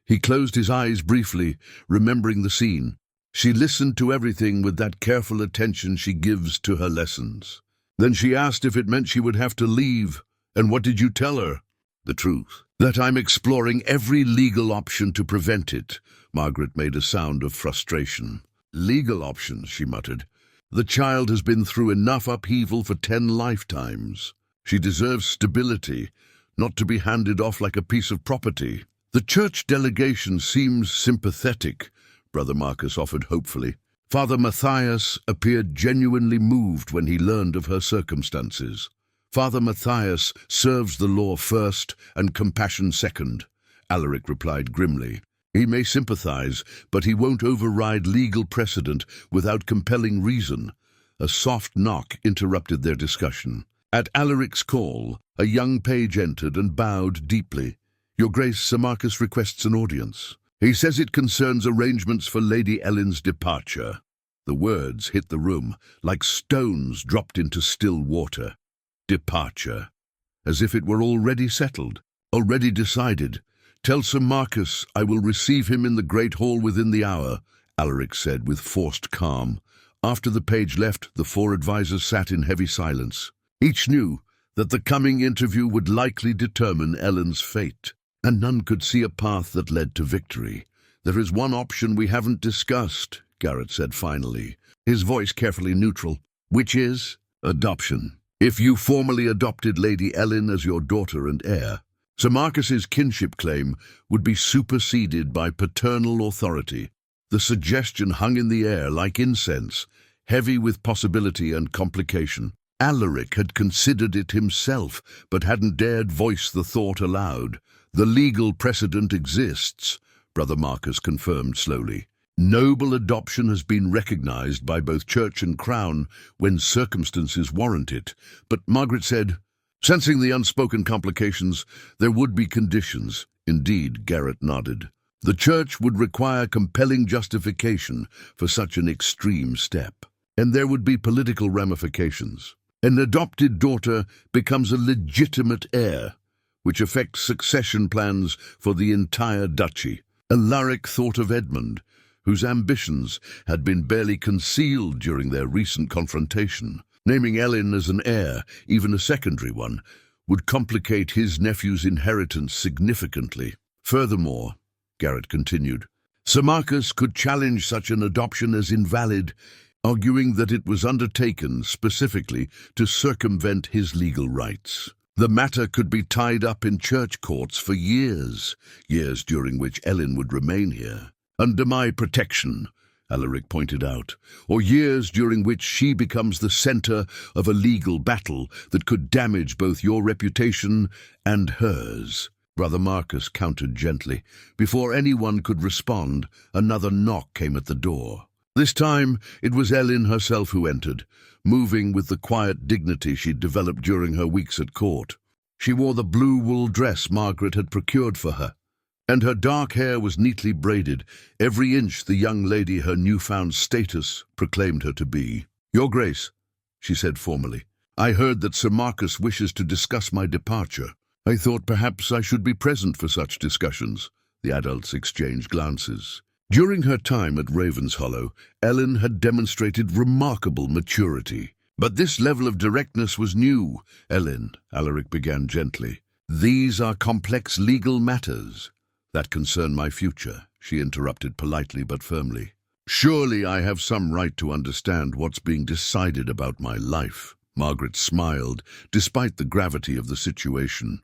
He closed his eyes briefly, remembering the scene. She listened to everything with that careful attention she gives to her lessons. Then she asked if it meant she would have to leave. And what did you tell her? The truth. That I'm exploring every legal option to prevent it. Margaret made a sound of frustration. Legal options, she muttered. The child has been through enough upheaval for 10 lifetimes. She deserves stability, not to be handed off like a piece of property. The church delegation seems sympathetic, Brother Marcus offered hopefully. Father Matthias appeared genuinely moved when he learned of her circumstances. Father Matthias serves the law first and compassion second, Alaric replied grimly. He may sympathize, but he won't override legal precedent without compelling reason. A soft knock interrupted their discussion. At Alaric's call, a young page entered and bowed deeply. Your Grace, Sir Marcus requests an audience. He says it concerns arrangements for Lady Ellyn's departure. The words hit the room like stones dropped into still water. Departure. As if it were already settled, already decided. Tell Sir Marcus I will receive him in the great hall within the hour, Alaric said with forced calm. After the page left, the four advisers sat in heavy silence. Each knew that the coming interview would likely determine Ellyn's fate, and none could see a path that led to victory. There is one option we haven't discussed, Garrett said finally, his voice carefully neutral, which is adoption. If you formally adopted Lady Ellyn as your daughter and heir, Sir Marcus's kinship claim would be superseded by paternal authority. The suggestion hung in the air like incense, heavy with possibility and complication. Alaric had considered it himself, but hadn't dared voice the thought aloud. The legal precedent exists, Brother Marcus confirmed slowly. Noble adoption has been recognized by both church and crown when circumstances warrant it. But Margaret said, sensing the unspoken complications, there would be conditions. Indeed, Garrett nodded. The church would require compelling justification for such an extreme step. And there would be political ramifications. An adopted daughter becomes a legitimate heir, which affects succession plans for the entire duchy. Alaric thought of Edmund, whose ambitions had been barely concealed during their recent confrontation. Naming Ellyn as an heir, even a secondary one, would complicate his nephew's inheritance significantly. Furthermore, Garrett continued, Sir Marcus could challenge such an adoption as invalid, arguing that it was undertaken specifically to circumvent his legal rights. The matter could be tied up in church courts for years during which Ellyn would remain here, under my protection, Alaric pointed out, or years during which she becomes the center of a legal battle that could damage both your reputation and hers. Brother Marcus countered gently. Before anyone could respond, another knock came at the door. This time, it was Ellyn herself who entered, moving with the quiet dignity she'd developed during her weeks at court. She wore the blue wool dress Margaret had procured for her, and her dark hair was neatly braided, every inch the young lady her newfound status proclaimed her to be. Your Grace, she said formally, I heard that Sir Marcus wishes to discuss my departure. I thought perhaps I should be present for such discussions. The adults exchanged glances. During her time at Ravenshollow, Ellyn had demonstrated remarkable maturity. But this level of directness was new. Ellyn, Alaric began gently. These are complex legal matters that concern my future, she interrupted politely but firmly. Surely I have some right to understand what's being decided about my life. Margaret smiled, despite the gravity of the situation.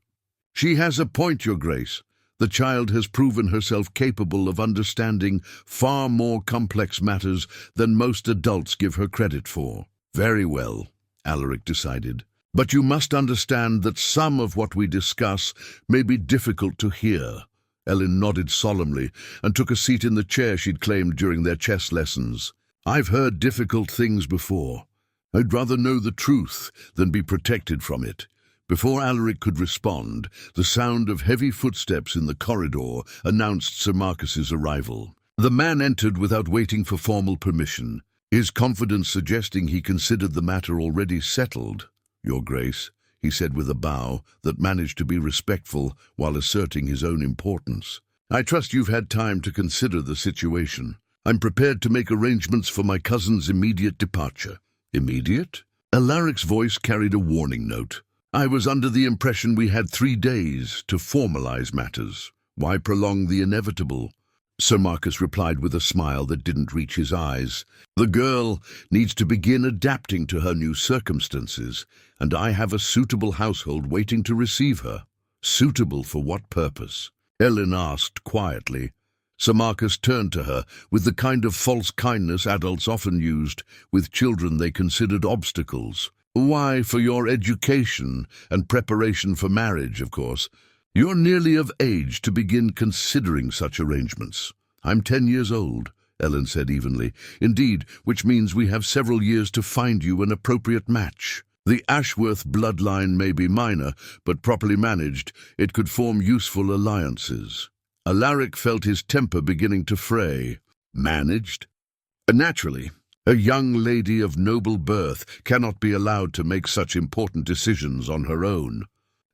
She has a point, Your Grace. The child has proven herself capable of understanding far more complex matters than most adults give her credit for. Very well, Alaric decided. But you must understand that some of what we discuss may be difficult to hear. Ellyn nodded solemnly and took a seat in the chair she'd claimed during their chess lessons. I've heard difficult things before. I'd rather know the truth than be protected from it. Before Alaric could respond, the sound of heavy footsteps in the corridor announced Sir Marcus's arrival. The man entered without waiting for formal permission, his confidence suggesting he considered the matter already settled. Your Grace, he said with a bow that managed to be respectful while asserting his own importance. I trust you've had time to consider the situation. I'm prepared to make arrangements for my cousin's immediate departure. Immediate? Alaric's voice carried a warning note. I was under the impression we had 3 days to formalize matters. Why prolong the inevitable? Sir Marcus replied with a smile that didn't reach his eyes. The girl needs to begin adapting to her new circumstances, and I have a suitable household waiting to receive her. Suitable for what purpose? Ellyn asked quietly. Sir Marcus turned to her with the kind of false kindness adults often used with children they considered obstacles. "Why, for your education and preparation for marriage, of course. You're nearly of age to begin considering such arrangements." "I'm 10 years old," Ellyn said evenly. "Indeed, which means we have several years to find you an appropriate match. The Ashworth bloodline may be minor, but properly managed, it could form useful alliances." Alaric felt his temper beginning to fray. "Managed?" "Naturally. A young lady of noble birth cannot be allowed to make such important decisions on her own.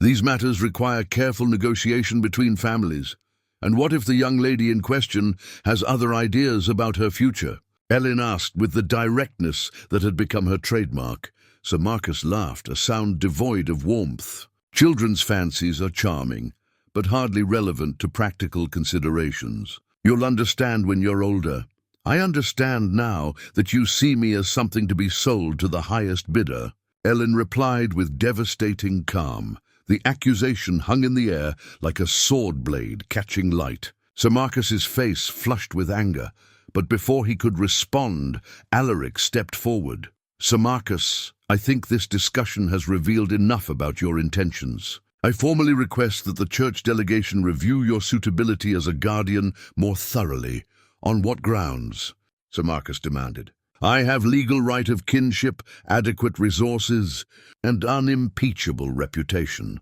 These matters require careful negotiation between families. And what if the young lady in question has other ideas about her future?" Ellyn asked with the directness that had become her trademark. Sir Marcus laughed, a sound devoid of warmth. "Children's fancies are charming, but hardly relevant to practical considerations. You'll understand when you're older. I understand now that you see me as something to be sold to the highest bidder." Ellyn replied with devastating calm. The accusation hung in the air like a sword blade catching light. Sir Marcus's face flushed with anger, but before he could respond, Alaric stepped forward. "Sir Marcus, I think this discussion has revealed enough about your intentions. I formally request that the church delegation review your suitability as a guardian more thoroughly." "On what grounds?" Sir Marcus demanded. "I have legal right of kinship, adequate resources, and unimpeachable reputation."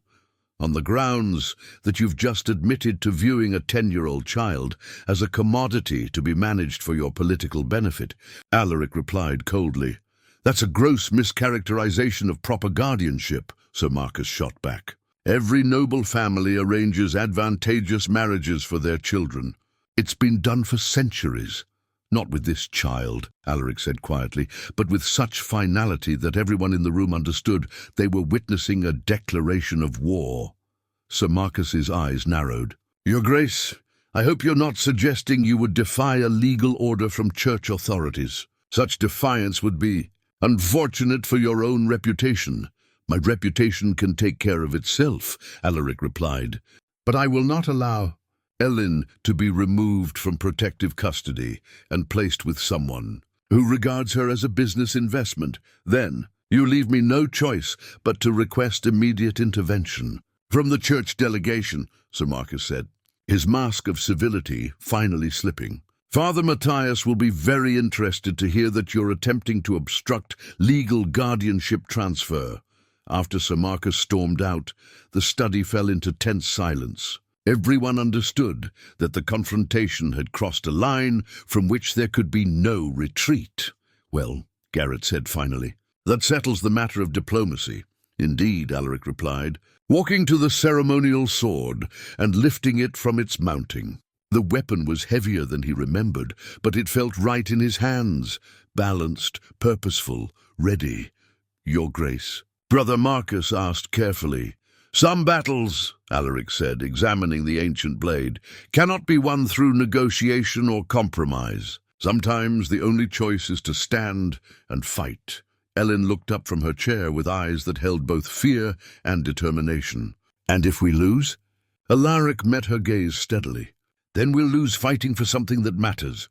"On the grounds that you've just admitted to viewing a 10-year-old child as a commodity to be managed for your political benefit," Alaric replied coldly. "That's a gross mischaracterization of proper guardianship," Sir Marcus shot back. "Every noble family arranges advantageous marriages for their children. It's been done for centuries." "Not with this child," Alaric said quietly, but with such finality that everyone in the room understood they were witnessing a declaration of war. Sir Marcus's eyes narrowed. "Your Grace, I hope you're not suggesting you would defy a legal order from church authorities. Such defiance would be unfortunate for your own reputation." "My reputation can take care of itself," Alaric replied. "But I will not allow Ellyn to be removed from protective custody and placed with someone who regards her as a business investment. Then you leave me no choice but to request immediate intervention from the church delegation," Sir Marcus said, his mask of civility finally slipping. "Father Matthias will be very interested to hear that you're attempting to obstruct legal guardianship transfer." After Sir Marcus stormed out, the study fell into tense silence. Everyone understood that the confrontation had crossed a line from which there could be no retreat. "Well," Garrett said finally, "that settles the matter of diplomacy." "Indeed," Alaric replied, walking to the ceremonial sword and lifting it from its mounting. The weapon was heavier than he remembered, but it felt right in his hands, balanced, purposeful, ready. "Your Grace." Brother Marcus asked carefully. "Some battles," Alaric said, examining the ancient blade, "cannot be won through negotiation or compromise. Sometimes the only choice is to stand and fight." Ellyn looked up from her chair with eyes that held both fear and determination. "And if we lose?" Alaric met her gaze steadily. "Then we'll lose fighting for something that matters,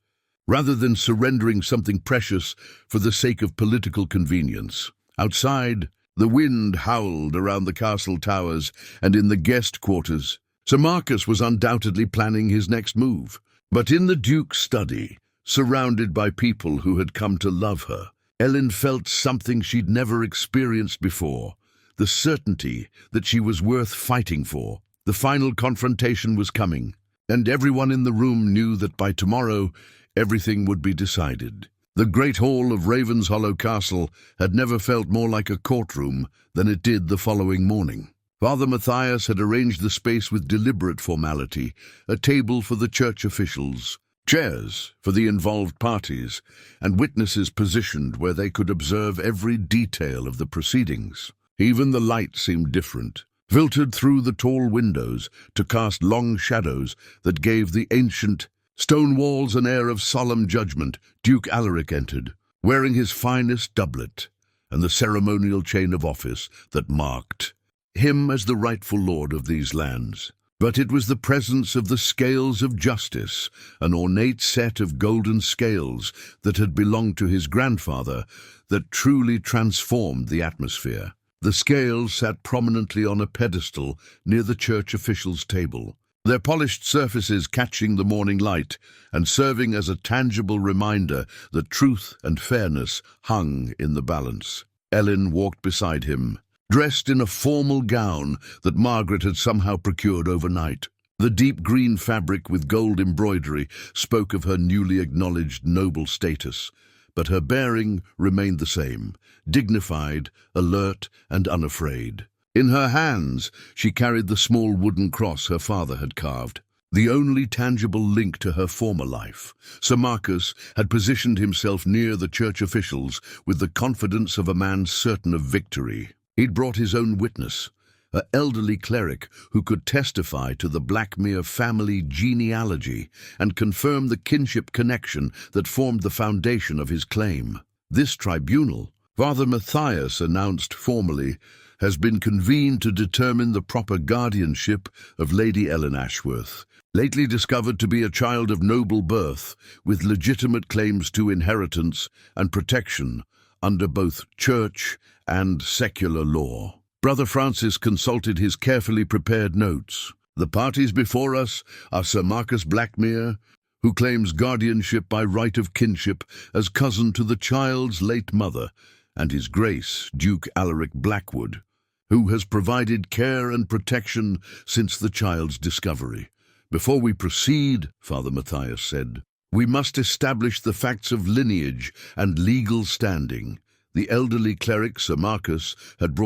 rather than surrendering something precious for the sake of political convenience." Outside, the wind howled around the castle towers and in the guest quarters. Sir Marcus was undoubtedly planning his next move. But in the Duke's study, surrounded by people who had come to love her, Ellyn felt something she'd never experienced before, the certainty that she was worth fighting for. The final confrontation was coming, and everyone in the room knew that by tomorrow everything would be decided. The great hall of Ravenshollow Castle had never felt more like a courtroom than it did the following morning. Father Matthias had arranged the space with deliberate formality, a table for the church officials, chairs for the involved parties, and witnesses positioned where they could observe every detail of the proceedings. Even the light seemed different, filtered through the tall windows to cast long shadows that gave the ancient stone walls an air of solemn judgment. Duke Alaric entered, wearing his finest doublet and the ceremonial chain of office that marked him as the rightful lord of these lands. But it was the presence of the scales of justice, an ornate set of golden scales that had belonged to his grandfather, that truly transformed the atmosphere. The scales sat prominently on a pedestal near the church official's table, their polished surfaces catching the morning light and serving as a tangible reminder that truth and fairness hung in the balance. Ellyn walked beside him, dressed in a formal gown that Margaret had somehow procured overnight. The deep green fabric with gold embroidery spoke of her newly acknowledged noble status, but her bearing remained the same, dignified, alert, and unafraid. In her hands, she carried the small wooden cross her father had carved, the only tangible link to her former life. Sir Marcus had positioned himself near the church officials with the confidence of a man certain of victory. He'd brought his own witness, an elderly cleric who could testify to the Blackmere family genealogy and confirm the kinship connection that formed the foundation of his claim. This tribunal, Father Matthias announced formally, has been convened to determine the proper guardianship of Lady Ellyn Ashworth, lately discovered to be a child of noble birth, with legitimate claims to inheritance and protection under both church and secular law. Brother Francis consulted his carefully prepared notes. The parties before us are Sir Marcus Blackmere, who claims guardianship by right of kinship as cousin to the child's late mother, and His Grace Duke Alaric Blackwood, who has provided care and protection since the child's discovery. Before we proceed, Father Matthias said, we must establish the facts of lineage and legal standing. The elderly cleric, Sir Marcus, had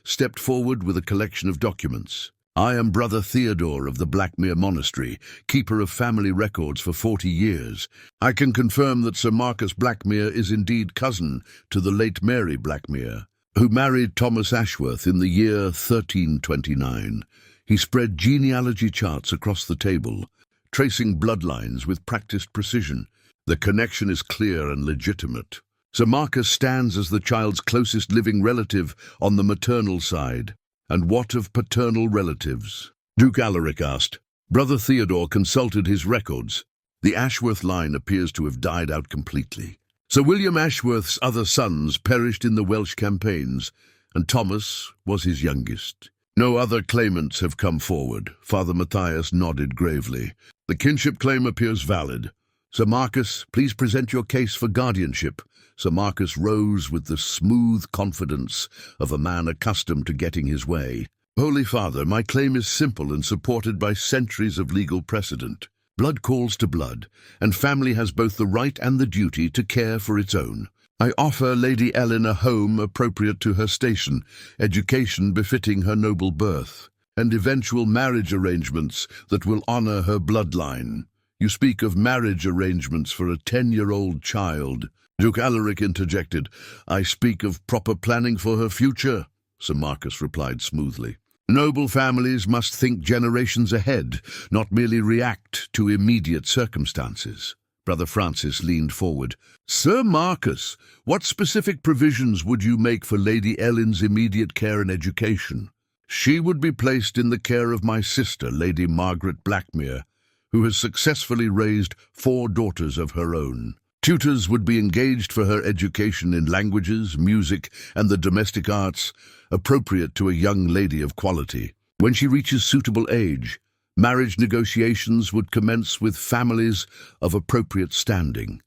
stepped forward with a collection of documents. I am Brother Theodore of the Blackmere Monastery, keeper of family records for 40 years. I can confirm that Sir Marcus Blackmere is indeed cousin to the late Mary Blackmere, who married Thomas Ashworth in the year 1329. He spread genealogy charts across the table, tracing bloodlines with practiced precision. The connection is clear and legitimate. Sir Marcus stands as the child's closest living relative on the maternal side. And what of paternal relatives? Duke Alaric asked. Brother Theodore consulted his records. The Ashworth line appears to have died out completely. Sir William Ashworth's other sons perished in the Welsh campaigns, and Thomas was his youngest. No other claimants have come forward. Father Matthias nodded gravely. The kinship claim appears valid. Sir Marcus, please present your case for guardianship. Sir Marcus rose with the smooth confidence of a man accustomed to getting his way. Holy Father, my claim is simple and supported by centuries of legal precedent. Blood calls to blood, and family has both the right and the duty to care for its own. I offer Lady Ellyn a home appropriate to her station, education befitting her noble birth, and eventual marriage arrangements that will honor her bloodline. You speak of marriage arrangements for a 10-year-old child. Duke Alaric interjected. I speak of proper planning for her future, Sir Marcus replied smoothly. Noble families must think generations ahead, not merely react to immediate circumstances. Brother Francis leaned forward. Sir Marcus, what specific provisions would you make for Lady Ellyn's immediate care and education? She would be placed in the care of my sister, Lady Margaret Blackmere, who has successfully raised 4 daughters of her own. Tutors would be engaged for her education in languages, music, and the domestic arts, appropriate to a young lady of quality. When she reaches suitable age, marriage negotiations would commence with families of appropriate standing.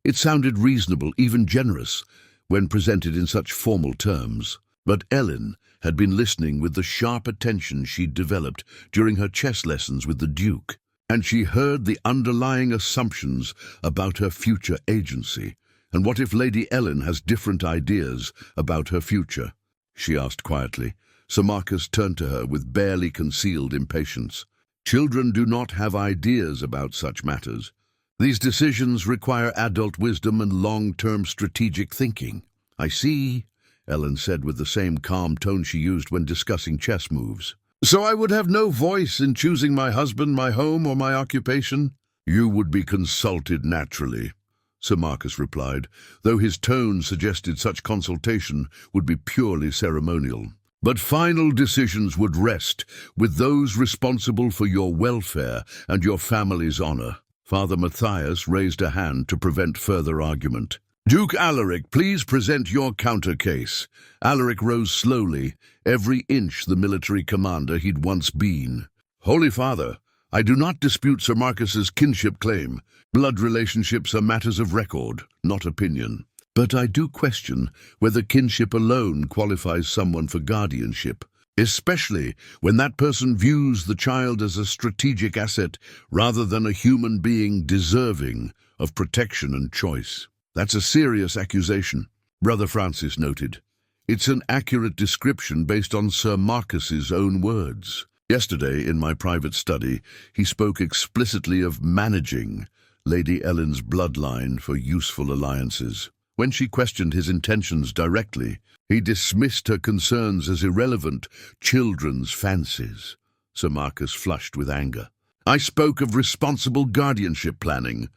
It sounded reasonable, even generous, when presented in such formal terms. But Ellyn had been listening with the sharp attention she'd developed during her chess lessons with the Duke, and she heard the underlying assumptions about her future agency. And what if Lady Ellyn has different ideas about her future? She asked quietly. Sir Marcus turned to her with barely concealed impatience. Children do not have ideas about such matters. These decisions require adult wisdom and long-term strategic thinking. I see, Ellyn said with the same calm tone she used when discussing chess moves. So I would have no voice in choosing my husband, my home, or my occupation? You would be consulted naturally, Sir Marcus replied, though his tone suggested such consultation would be purely ceremonial. But final decisions would rest with those responsible for your welfare and your family's honor. Father Matthias raised a hand to prevent further argument. Duke Alaric, please present your counter case. Alaric rose slowly, every inch the military commander he'd once been. Holy Father, I do not dispute Sir Marcus's kinship claim. Blood relationships are matters of record, not opinion. But I do question whether kinship alone qualifies someone for guardianship, especially when that person views the child as a strategic asset rather than a human being deserving of protection and choice. That's a serious accusation, Brother Francis noted. It's an accurate description based on Sir Marcus's own words. Yesterday, in my private study, he spoke explicitly of managing Lady Ellyn's bloodline for useful alliances. When she questioned his intentions directly, he dismissed her concerns as irrelevant children's fancies. Sir Marcus flushed with anger. I spoke of responsible guardianship planning.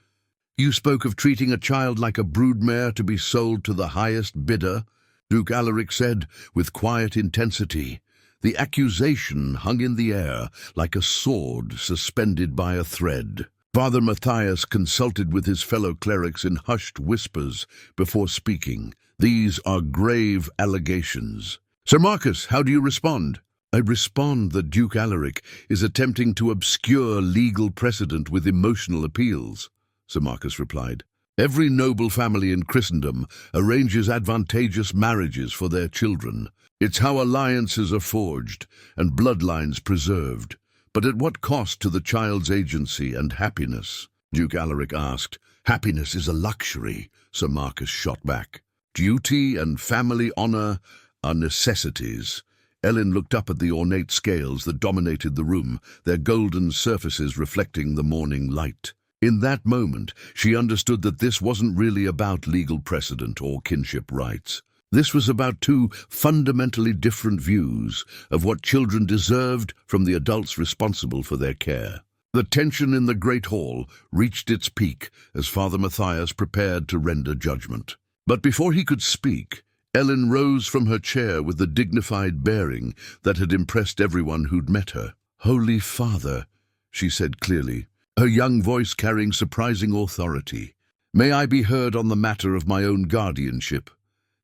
You spoke of treating a child like a broodmare to be sold to the highest bidder, Duke Alaric said with quiet intensity. The accusation hung in the air like a sword suspended by a thread. Father Matthias consulted with his fellow clerics in hushed whispers before speaking. These are grave allegations. Sir Marcus, how do you respond? I respond that Duke Alaric is attempting to obscure legal precedent with emotional appeals, Sir Marcus replied. Every noble family in Christendom arranges advantageous marriages for their children. It's how alliances are forged and bloodlines preserved. But at what cost to the child's agency and happiness? Duke Alaric asked. Happiness is a luxury, Sir Marcus shot back. Duty and family honor are necessities. Ellyn looked up at the ornate scales that dominated the room, their golden surfaces reflecting the morning light. In that moment, she understood that this wasn't really about legal precedent or kinship rights. This was about two fundamentally different views of what children deserved from the adults responsible for their care. The tension in the great hall reached its peak as Father Matthias prepared to render judgment. But before he could speak, Ellyn rose from her chair with the dignified bearing that had impressed everyone who'd met her. Holy Father, she said clearly, her young voice carrying surprising authority. May I be heard on the matter of my own guardianship?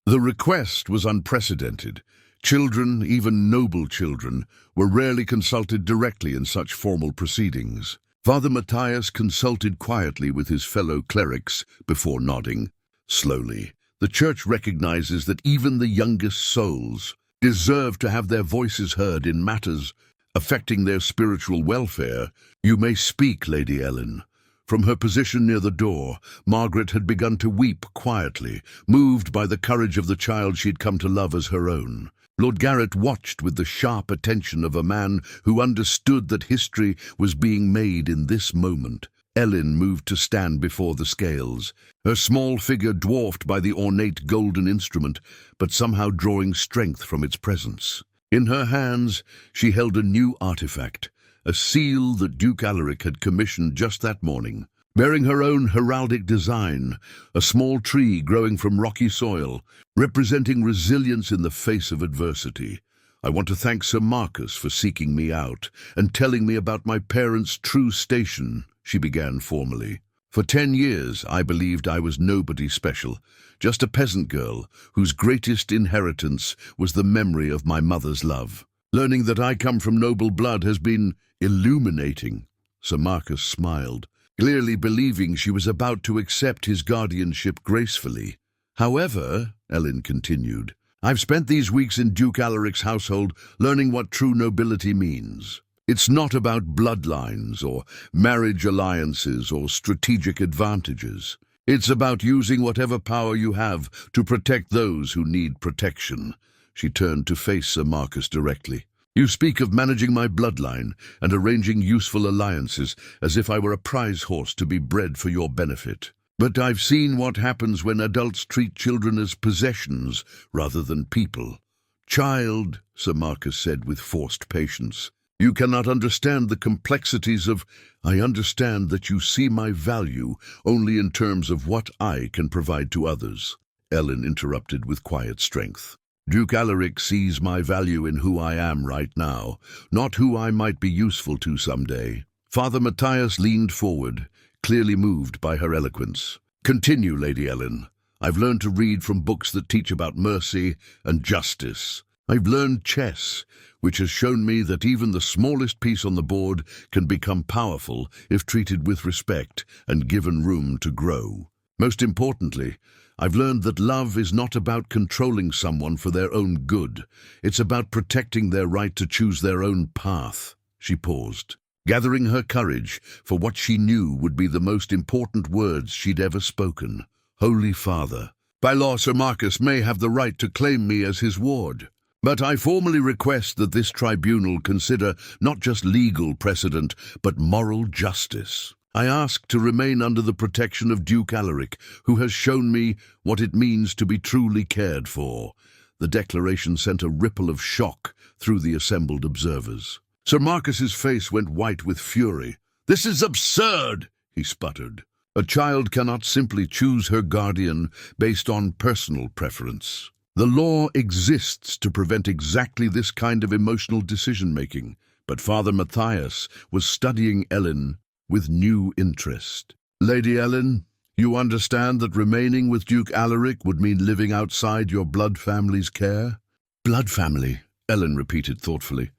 The request was unprecedented. Children, even noble children, were rarely consulted directly in such formal proceedings. Father Matthias consulted quietly with his fellow clerics before nodding. Slowly, the Church recognizes that even the youngest souls deserve to have their voices heard in matters affecting their spiritual welfare. You may speak, Lady Ellyn. From her position near the door, Margaret had begun to weep quietly, moved by the courage of the child she'd come to love as her own. Lord Garrett watched with the sharp attention of a man who understood that history was being made in this moment. Ellyn moved to stand before the scales, her small figure dwarfed by the ornate golden instrument, but somehow drawing strength from its presence. In her hands, she held a new artifact, a seal that Duke Alaric had commissioned just that morning. Bearing her own heraldic design, a small tree growing from rocky soil, representing resilience in the face of adversity. I want to thank Sir Marcus for seeking me out and telling me about my parents' true station, she began formally. For 10 years, I believed I was nobody special, just a peasant girl whose greatest inheritance was the memory of my mother's love. Learning that I come from noble blood has been illuminating. Sir Marcus smiled, clearly believing she was about to accept his guardianship gracefully. However, Ellyn continued, I've spent these weeks in Duke Alaric's household learning what true nobility means. It's not about bloodlines or marriage alliances or strategic advantages. It's about using whatever power you have to protect those who need protection. She turned to face Sir Marcus directly. You speak of managing my bloodline and arranging useful alliances as if I were a prize horse to be bred for your benefit. But I've seen what happens when adults treat children as possessions rather than people. Child, Sir Marcus said with forced patience, you cannot understand the complexities of... I understand that you see my value only in terms of what I can provide to others, Ellyn interrupted with quiet strength. Duke Alaric sees my value in who I am right now, not who I might be useful to someday." Father Matthias leaned forward, clearly moved by her eloquence. "Continue, Lady Ellyn. I've learned to read from books that teach about mercy and justice. I've learned chess, which has shown me that even the smallest piece on the board can become powerful if treated with respect and given room to grow. Most importantly, I've learned that love is not about controlling someone for their own good. It's about protecting their right to choose their own path." She paused, gathering her courage for what she knew would be the most important words she'd ever spoken. "Holy Father, by law Sir Marcus may have the right to claim me as his ward. But I formally request that this tribunal consider not just legal precedent, but moral justice. I ask to remain under the protection of Duke Alaric, who has shown me what it means to be truly cared for." The declaration sent a ripple of shock through the assembled observers. Sir Marcus's face went white with fury. "This is absurd," he sputtered. "A child cannot simply choose her guardian based on personal preference. The law exists to prevent exactly this kind of emotional decision-making." But Father Matthias was studying Ellyn with new interest. "Lady Ellyn, you understand that remaining with Duke Alaric would mean living outside your blood family's care?" "Blood family," Ellyn repeated thoughtfully.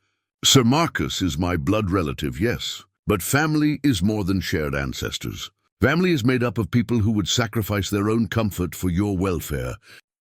"Sir Marcus is my blood relative, yes, but family is more than shared ancestors. Family is made up of people who would sacrifice their own comfort for your welfare,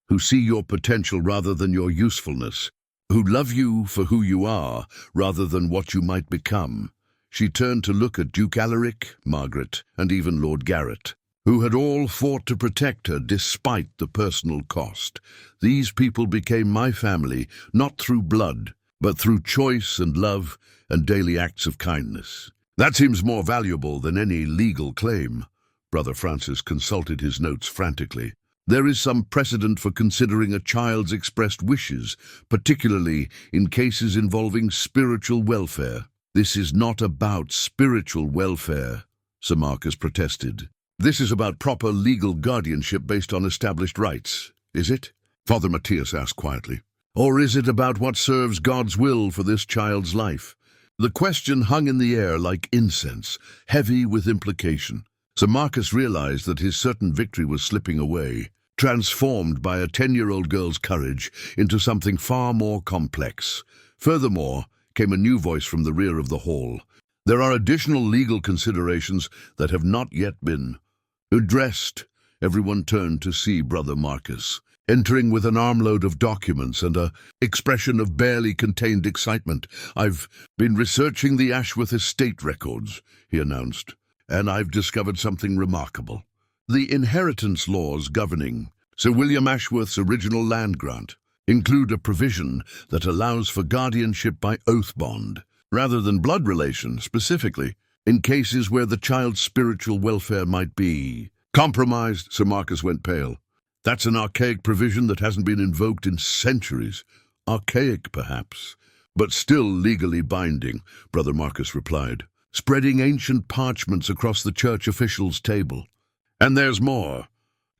who see your potential rather than your usefulness, who love you for who you are rather than what you might become." She turned to look at Duke Alaric, Margaret, and even Lord Garrett, who had all fought to protect her despite the personal cost. "These people became my family, not through blood, but through choice and love and daily acts of kindness." "That seems more valuable than any legal claim." Brother Francis consulted his notes frantically. "There is some precedent for considering a child's expressed wishes, particularly in cases involving spiritual welfare." "This is not about spiritual welfare," Sir Marcus protested. "This is about proper legal guardianship based on established rights, is it?" Father Matthias asked quietly. "Or is it about what serves God's will for this child's life?" The question hung in the air like incense, heavy with implication. Sir Marcus realized that his certain victory was slipping away, transformed by a 10-year-old girl's courage into something far more complex. Furthermore, came a new voice from the rear of the hall. "There are additional legal considerations that have not yet been addressed." Everyone turned to see Brother Marcus, entering with an armload of documents and a expression of barely contained excitement. "I've been researching the Ashworth estate records," he announced, "and I've discovered something remarkable. The inheritance laws governing Sir William Ashworth's original land grant include a provision that allows for guardianship by oath bond, rather than blood relation specifically, in cases where the child's spiritual welfare might be compromised." Sir Marcus went pale. "That's an archaic provision that hasn't been invoked in centuries." "Archaic, perhaps, but still legally binding," Brother Marcus replied, spreading ancient parchments across the church officials' table. "And there's more.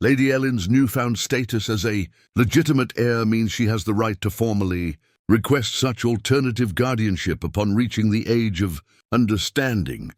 Lady Ellyn's newfound status as a legitimate heir means she has the right to formally request such alternative guardianship upon reaching the age of understanding,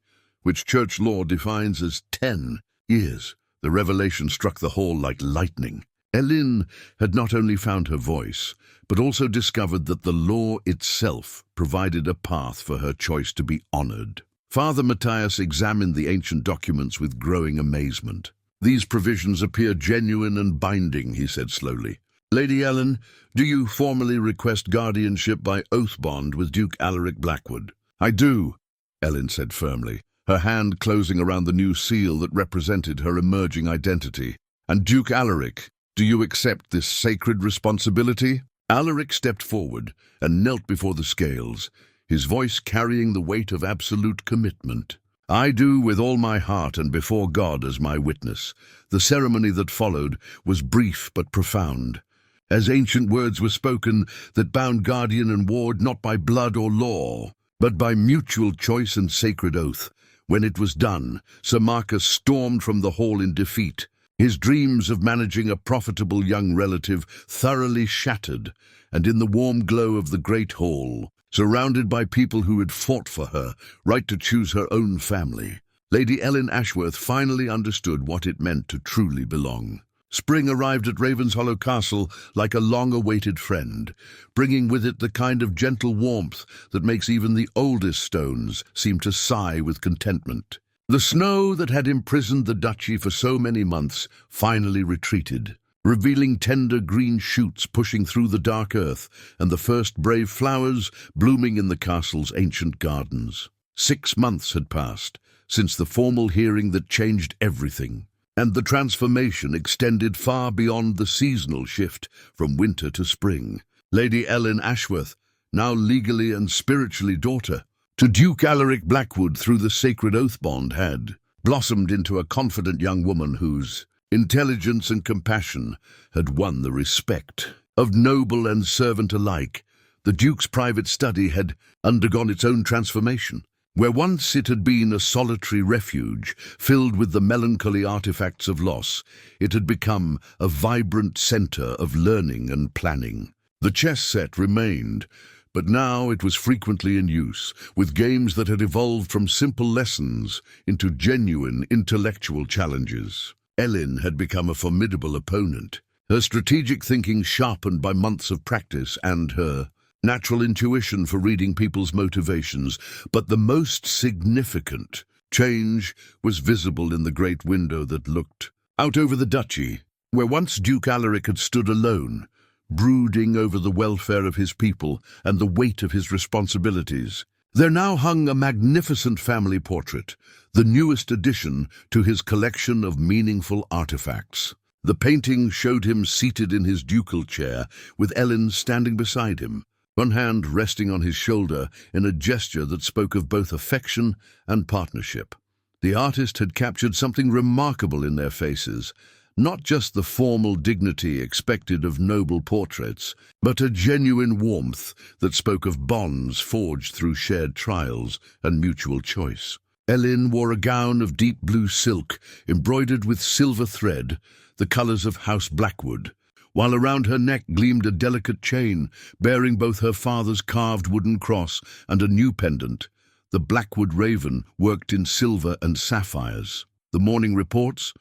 which church law defines as 10 years. The revelation struck the hall like lightning. Ellyn had not only found her voice, but also discovered that the law itself provided a path for her choice to be honored. Father Matthias examined the ancient documents with growing amazement. "These provisions appear genuine and binding," he said slowly. "Lady Ellyn, do you formally request guardianship by oath bond with Duke Alaric Blackwood?" "I do," Ellyn said firmly, her hand closing around the new seal that represented her emerging identity. "And Duke Alaric, do you accept this sacred responsibility?" Alaric stepped forward and knelt before the scales, his voice carrying the weight of absolute commitment. "I do with all my heart and before God as my witness." The ceremony that followed was brief but profound, as ancient words were spoken that bound guardian and ward not by blood or law, but by mutual choice and sacred oath. When it was done, Sir Marcus stormed from the hall in defeat, His dreams of managing a profitable young relative thoroughly shattered, and in the warm glow of the great hall, surrounded by people who had fought for her right to choose her own family, Lady Ellyn Ashworth finally understood what it meant to truly belong. Spring arrived at Ravenshollow Castle like a long-awaited friend, bringing with it the kind of gentle warmth that makes even the oldest stones seem to sigh with contentment. The snow that had imprisoned the duchy for so many months finally retreated, revealing tender green shoots pushing through the dark earth and the first brave flowers blooming in the castle's ancient gardens. 6 months had passed since the formal hearing that changed everything, and the transformation extended far beyond the seasonal shift from winter to spring. Lady Ellyn Ashworth, now legally and spiritually daughter to Duke Alaric Blackwood through the sacred oath bond, had blossomed into a confident young woman whose intelligence and compassion had won the respect of noble and servant alike. The Duke's private study had undergone its own transformation. Where once it had been a solitary refuge filled with the melancholy artifacts of loss, it had become a vibrant centre of learning and planning. The chess set remained, but now it was frequently in use, with games that had evolved from simple lessons into genuine intellectual challenges. Ellyn had become a formidable opponent, her strategic thinking sharpened by months of practice and her natural intuition for reading people's motivations, but the most significant change was visible in the great window that looked out over the duchy, where once Duke Alaric had stood alone, brooding over the welfare of his people and the weight of his responsibilities. There now hung a magnificent family portrait, the newest addition to his collection of meaningful artifacts. The painting showed him seated in his ducal chair, with Ellyn standing beside him, one hand resting on his shoulder in a gesture that spoke of both affection and partnership. The artist had captured something remarkable in their faces, not just the formal dignity expected of noble portraits, but a genuine warmth that spoke of bonds forged through shared trials and mutual choice. Ellyn wore a gown of deep blue silk, embroidered with silver thread, the colours of House Blackwood, while around her neck gleamed a delicate chain bearing both her father's carved wooden cross and a new pendant, the Blackwood raven worked in silver and sapphires. The morning reports?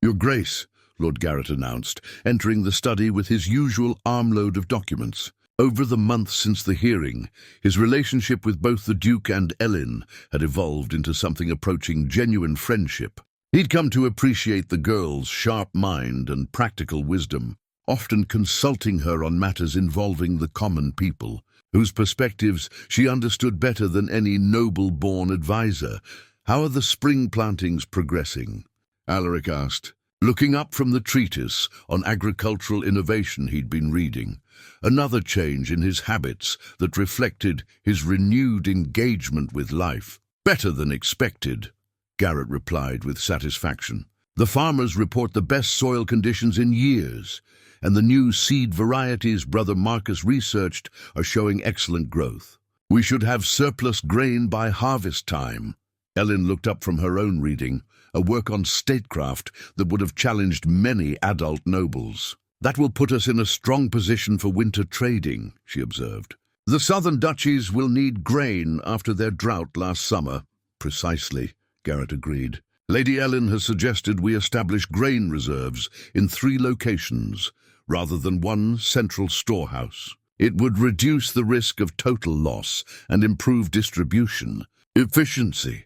"Your Grace," Lord Garrett announced, entering the study with his usual armload of documents. Over the months since the hearing, his relationship with both the Duke and Ellyn had evolved into something approaching genuine friendship. He'd come to appreciate the girl's sharp mind and practical wisdom, often consulting her on matters involving the common people, whose perspectives she understood better than any noble-born advisor. "How are the spring plantings progressing?" Alaric asked, looking up from the treatise on agricultural innovation he'd been reading, another change in his habits that reflected his renewed engagement with life. "Better than expected," Garrett replied with satisfaction. "The farmers report the best soil conditions in years, and the new seed varieties Brother Marcus researched are showing excellent growth. We should have surplus grain by harvest time." Ellyn looked up from her own reading, a work on statecraft that would have challenged many adult nobles. "That will put us in a strong position for winter trading," she observed. "The southern duchies will need grain after their drought last summer." "Precisely," Garrett agreed. "Lady Ellyn has suggested we establish grain reserves in 3 locations, rather than one central storehouse. It would reduce the risk of total loss and improve distribution efficiency."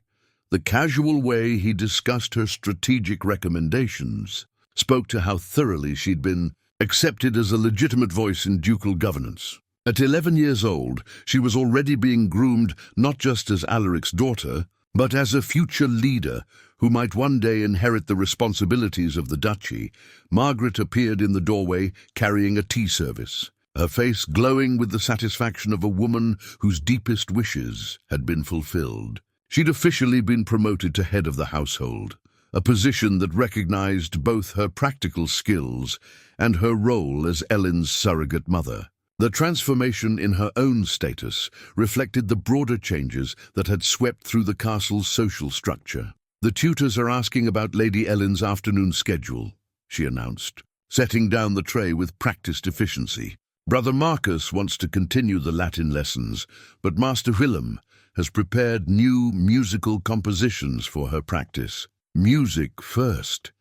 The casual way he discussed her strategic recommendations spoke to how thoroughly she'd been accepted as a legitimate voice in ducal governance. At 11 years old, she was already being groomed not just as Alaric's daughter, but as a future leader who might one day inherit the responsibilities of the duchy. Margaret appeared in the doorway carrying a tea service, her face glowing with the satisfaction of a woman whose deepest wishes had been fulfilled. She'd officially been promoted to head of the household, a position that recognized both her practical skills and her role as Ellyn's surrogate mother. The transformation in her own status reflected the broader changes that had swept through the castle's social structure. "The tutors are asking about Lady Ellyn's afternoon schedule," she announced, setting down the tray with practiced efficiency. Brother Marcus wants to continue the Latin lessons, but Master Willem has prepared new musical compositions for her practice. Music first,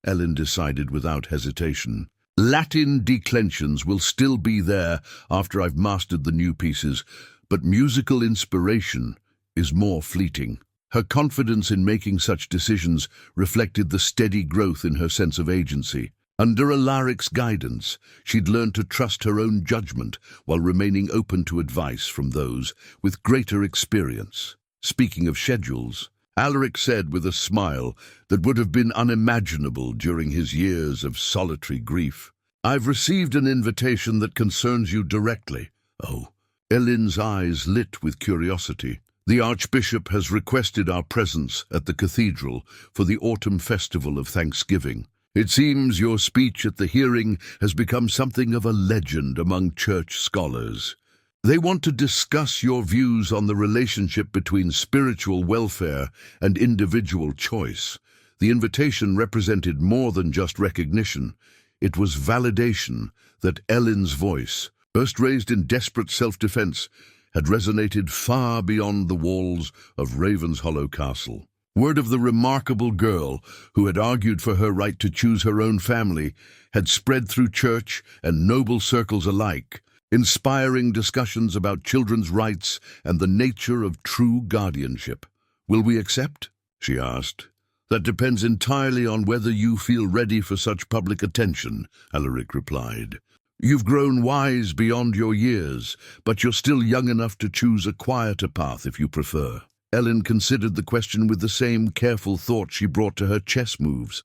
Ellyn decided without hesitation. Latin declensions will still be there after I've mastered the new pieces, but musical inspiration is more fleeting. Her confidence in making such decisions reflected the steady growth in her sense of agency. Under Alaric's guidance, she'd learned to trust her own judgment while remaining open to advice from those with greater experience. Speaking of schedules, Alaric said with a smile that would have been unimaginable during his years of solitary grief, "I've received an invitation that concerns you directly." Oh, Ellyn's eyes lit with curiosity. "The Archbishop has requested our presence at the cathedral for the autumn festival of Thanksgiving. It seems your speech at the hearing has become something of a legend among church scholars. They want to discuss your views on the relationship between spiritual welfare and individual choice." The invitation represented more than just recognition. It was validation that Ellyn's voice, first raised in desperate self-defense, had resonated far beyond the walls of Ravenshollow Castle. Word of the remarkable girl who had argued for her right to choose her own family had spread through church and noble circles alike, inspiring discussions about children's rights and the nature of true guardianship. "Will we accept?" she asked. "That depends entirely on whether you feel ready for such public attention," Alaric replied. "You've grown wise beyond your years, but you're still young enough to choose a quieter path if you prefer." Ellyn considered the question with the same careful thought she brought to her chess moves.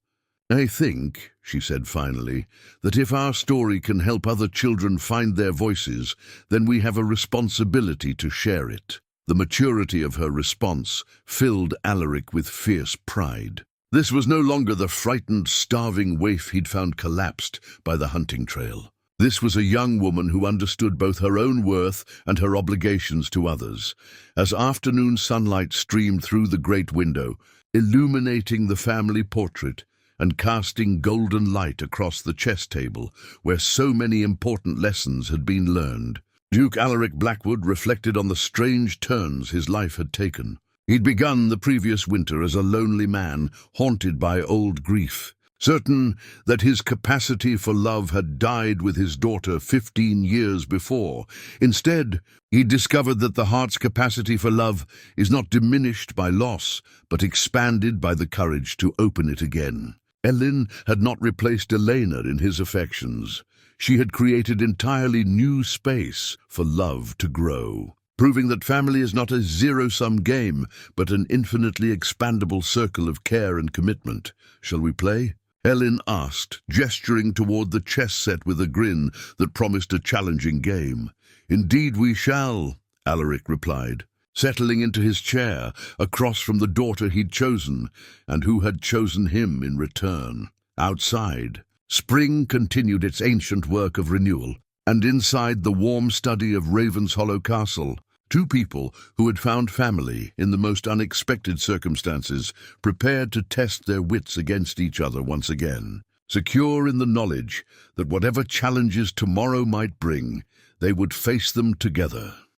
"I think," she said finally, "that if our story can help other children find their voices, then we have a responsibility to share it." The maturity of her response filled Alaric with fierce pride. This was no longer the frightened, starving waif he'd found collapsed by the hunting trail. This was a young woman who understood both her own worth and her obligations to others. As afternoon sunlight streamed through the great window, illuminating the family portrait and casting golden light across the chess table where so many important lessons had been learned, Duke Alaric Blackwood reflected on the strange turns his life had taken. He'd begun the previous winter as a lonely man, haunted by old grief. Certain that his capacity for love had died with his daughter 15 years before. Instead, he discovered that the heart's capacity for love is not diminished by loss, but expanded by the courage to open it again. Ellyn had not replaced Elena in his affections. She had created entirely new space for love to grow, proving that family is not a zero-sum game, but an infinitely expandable circle of care and commitment. "Shall we play?" Ellyn asked, gesturing toward the chess set with a grin that promised a challenging game. "Indeed we shall," Alaric replied, settling into his chair across from the daughter he'd chosen and who had chosen him in return. Outside, spring continued its ancient work of renewal, and inside the warm study of Ravenshollow Castle, two people who had found family in the most unexpected circumstances prepared to test their wits against each other once again, secure in the knowledge that whatever challenges tomorrow might bring, they would face them together.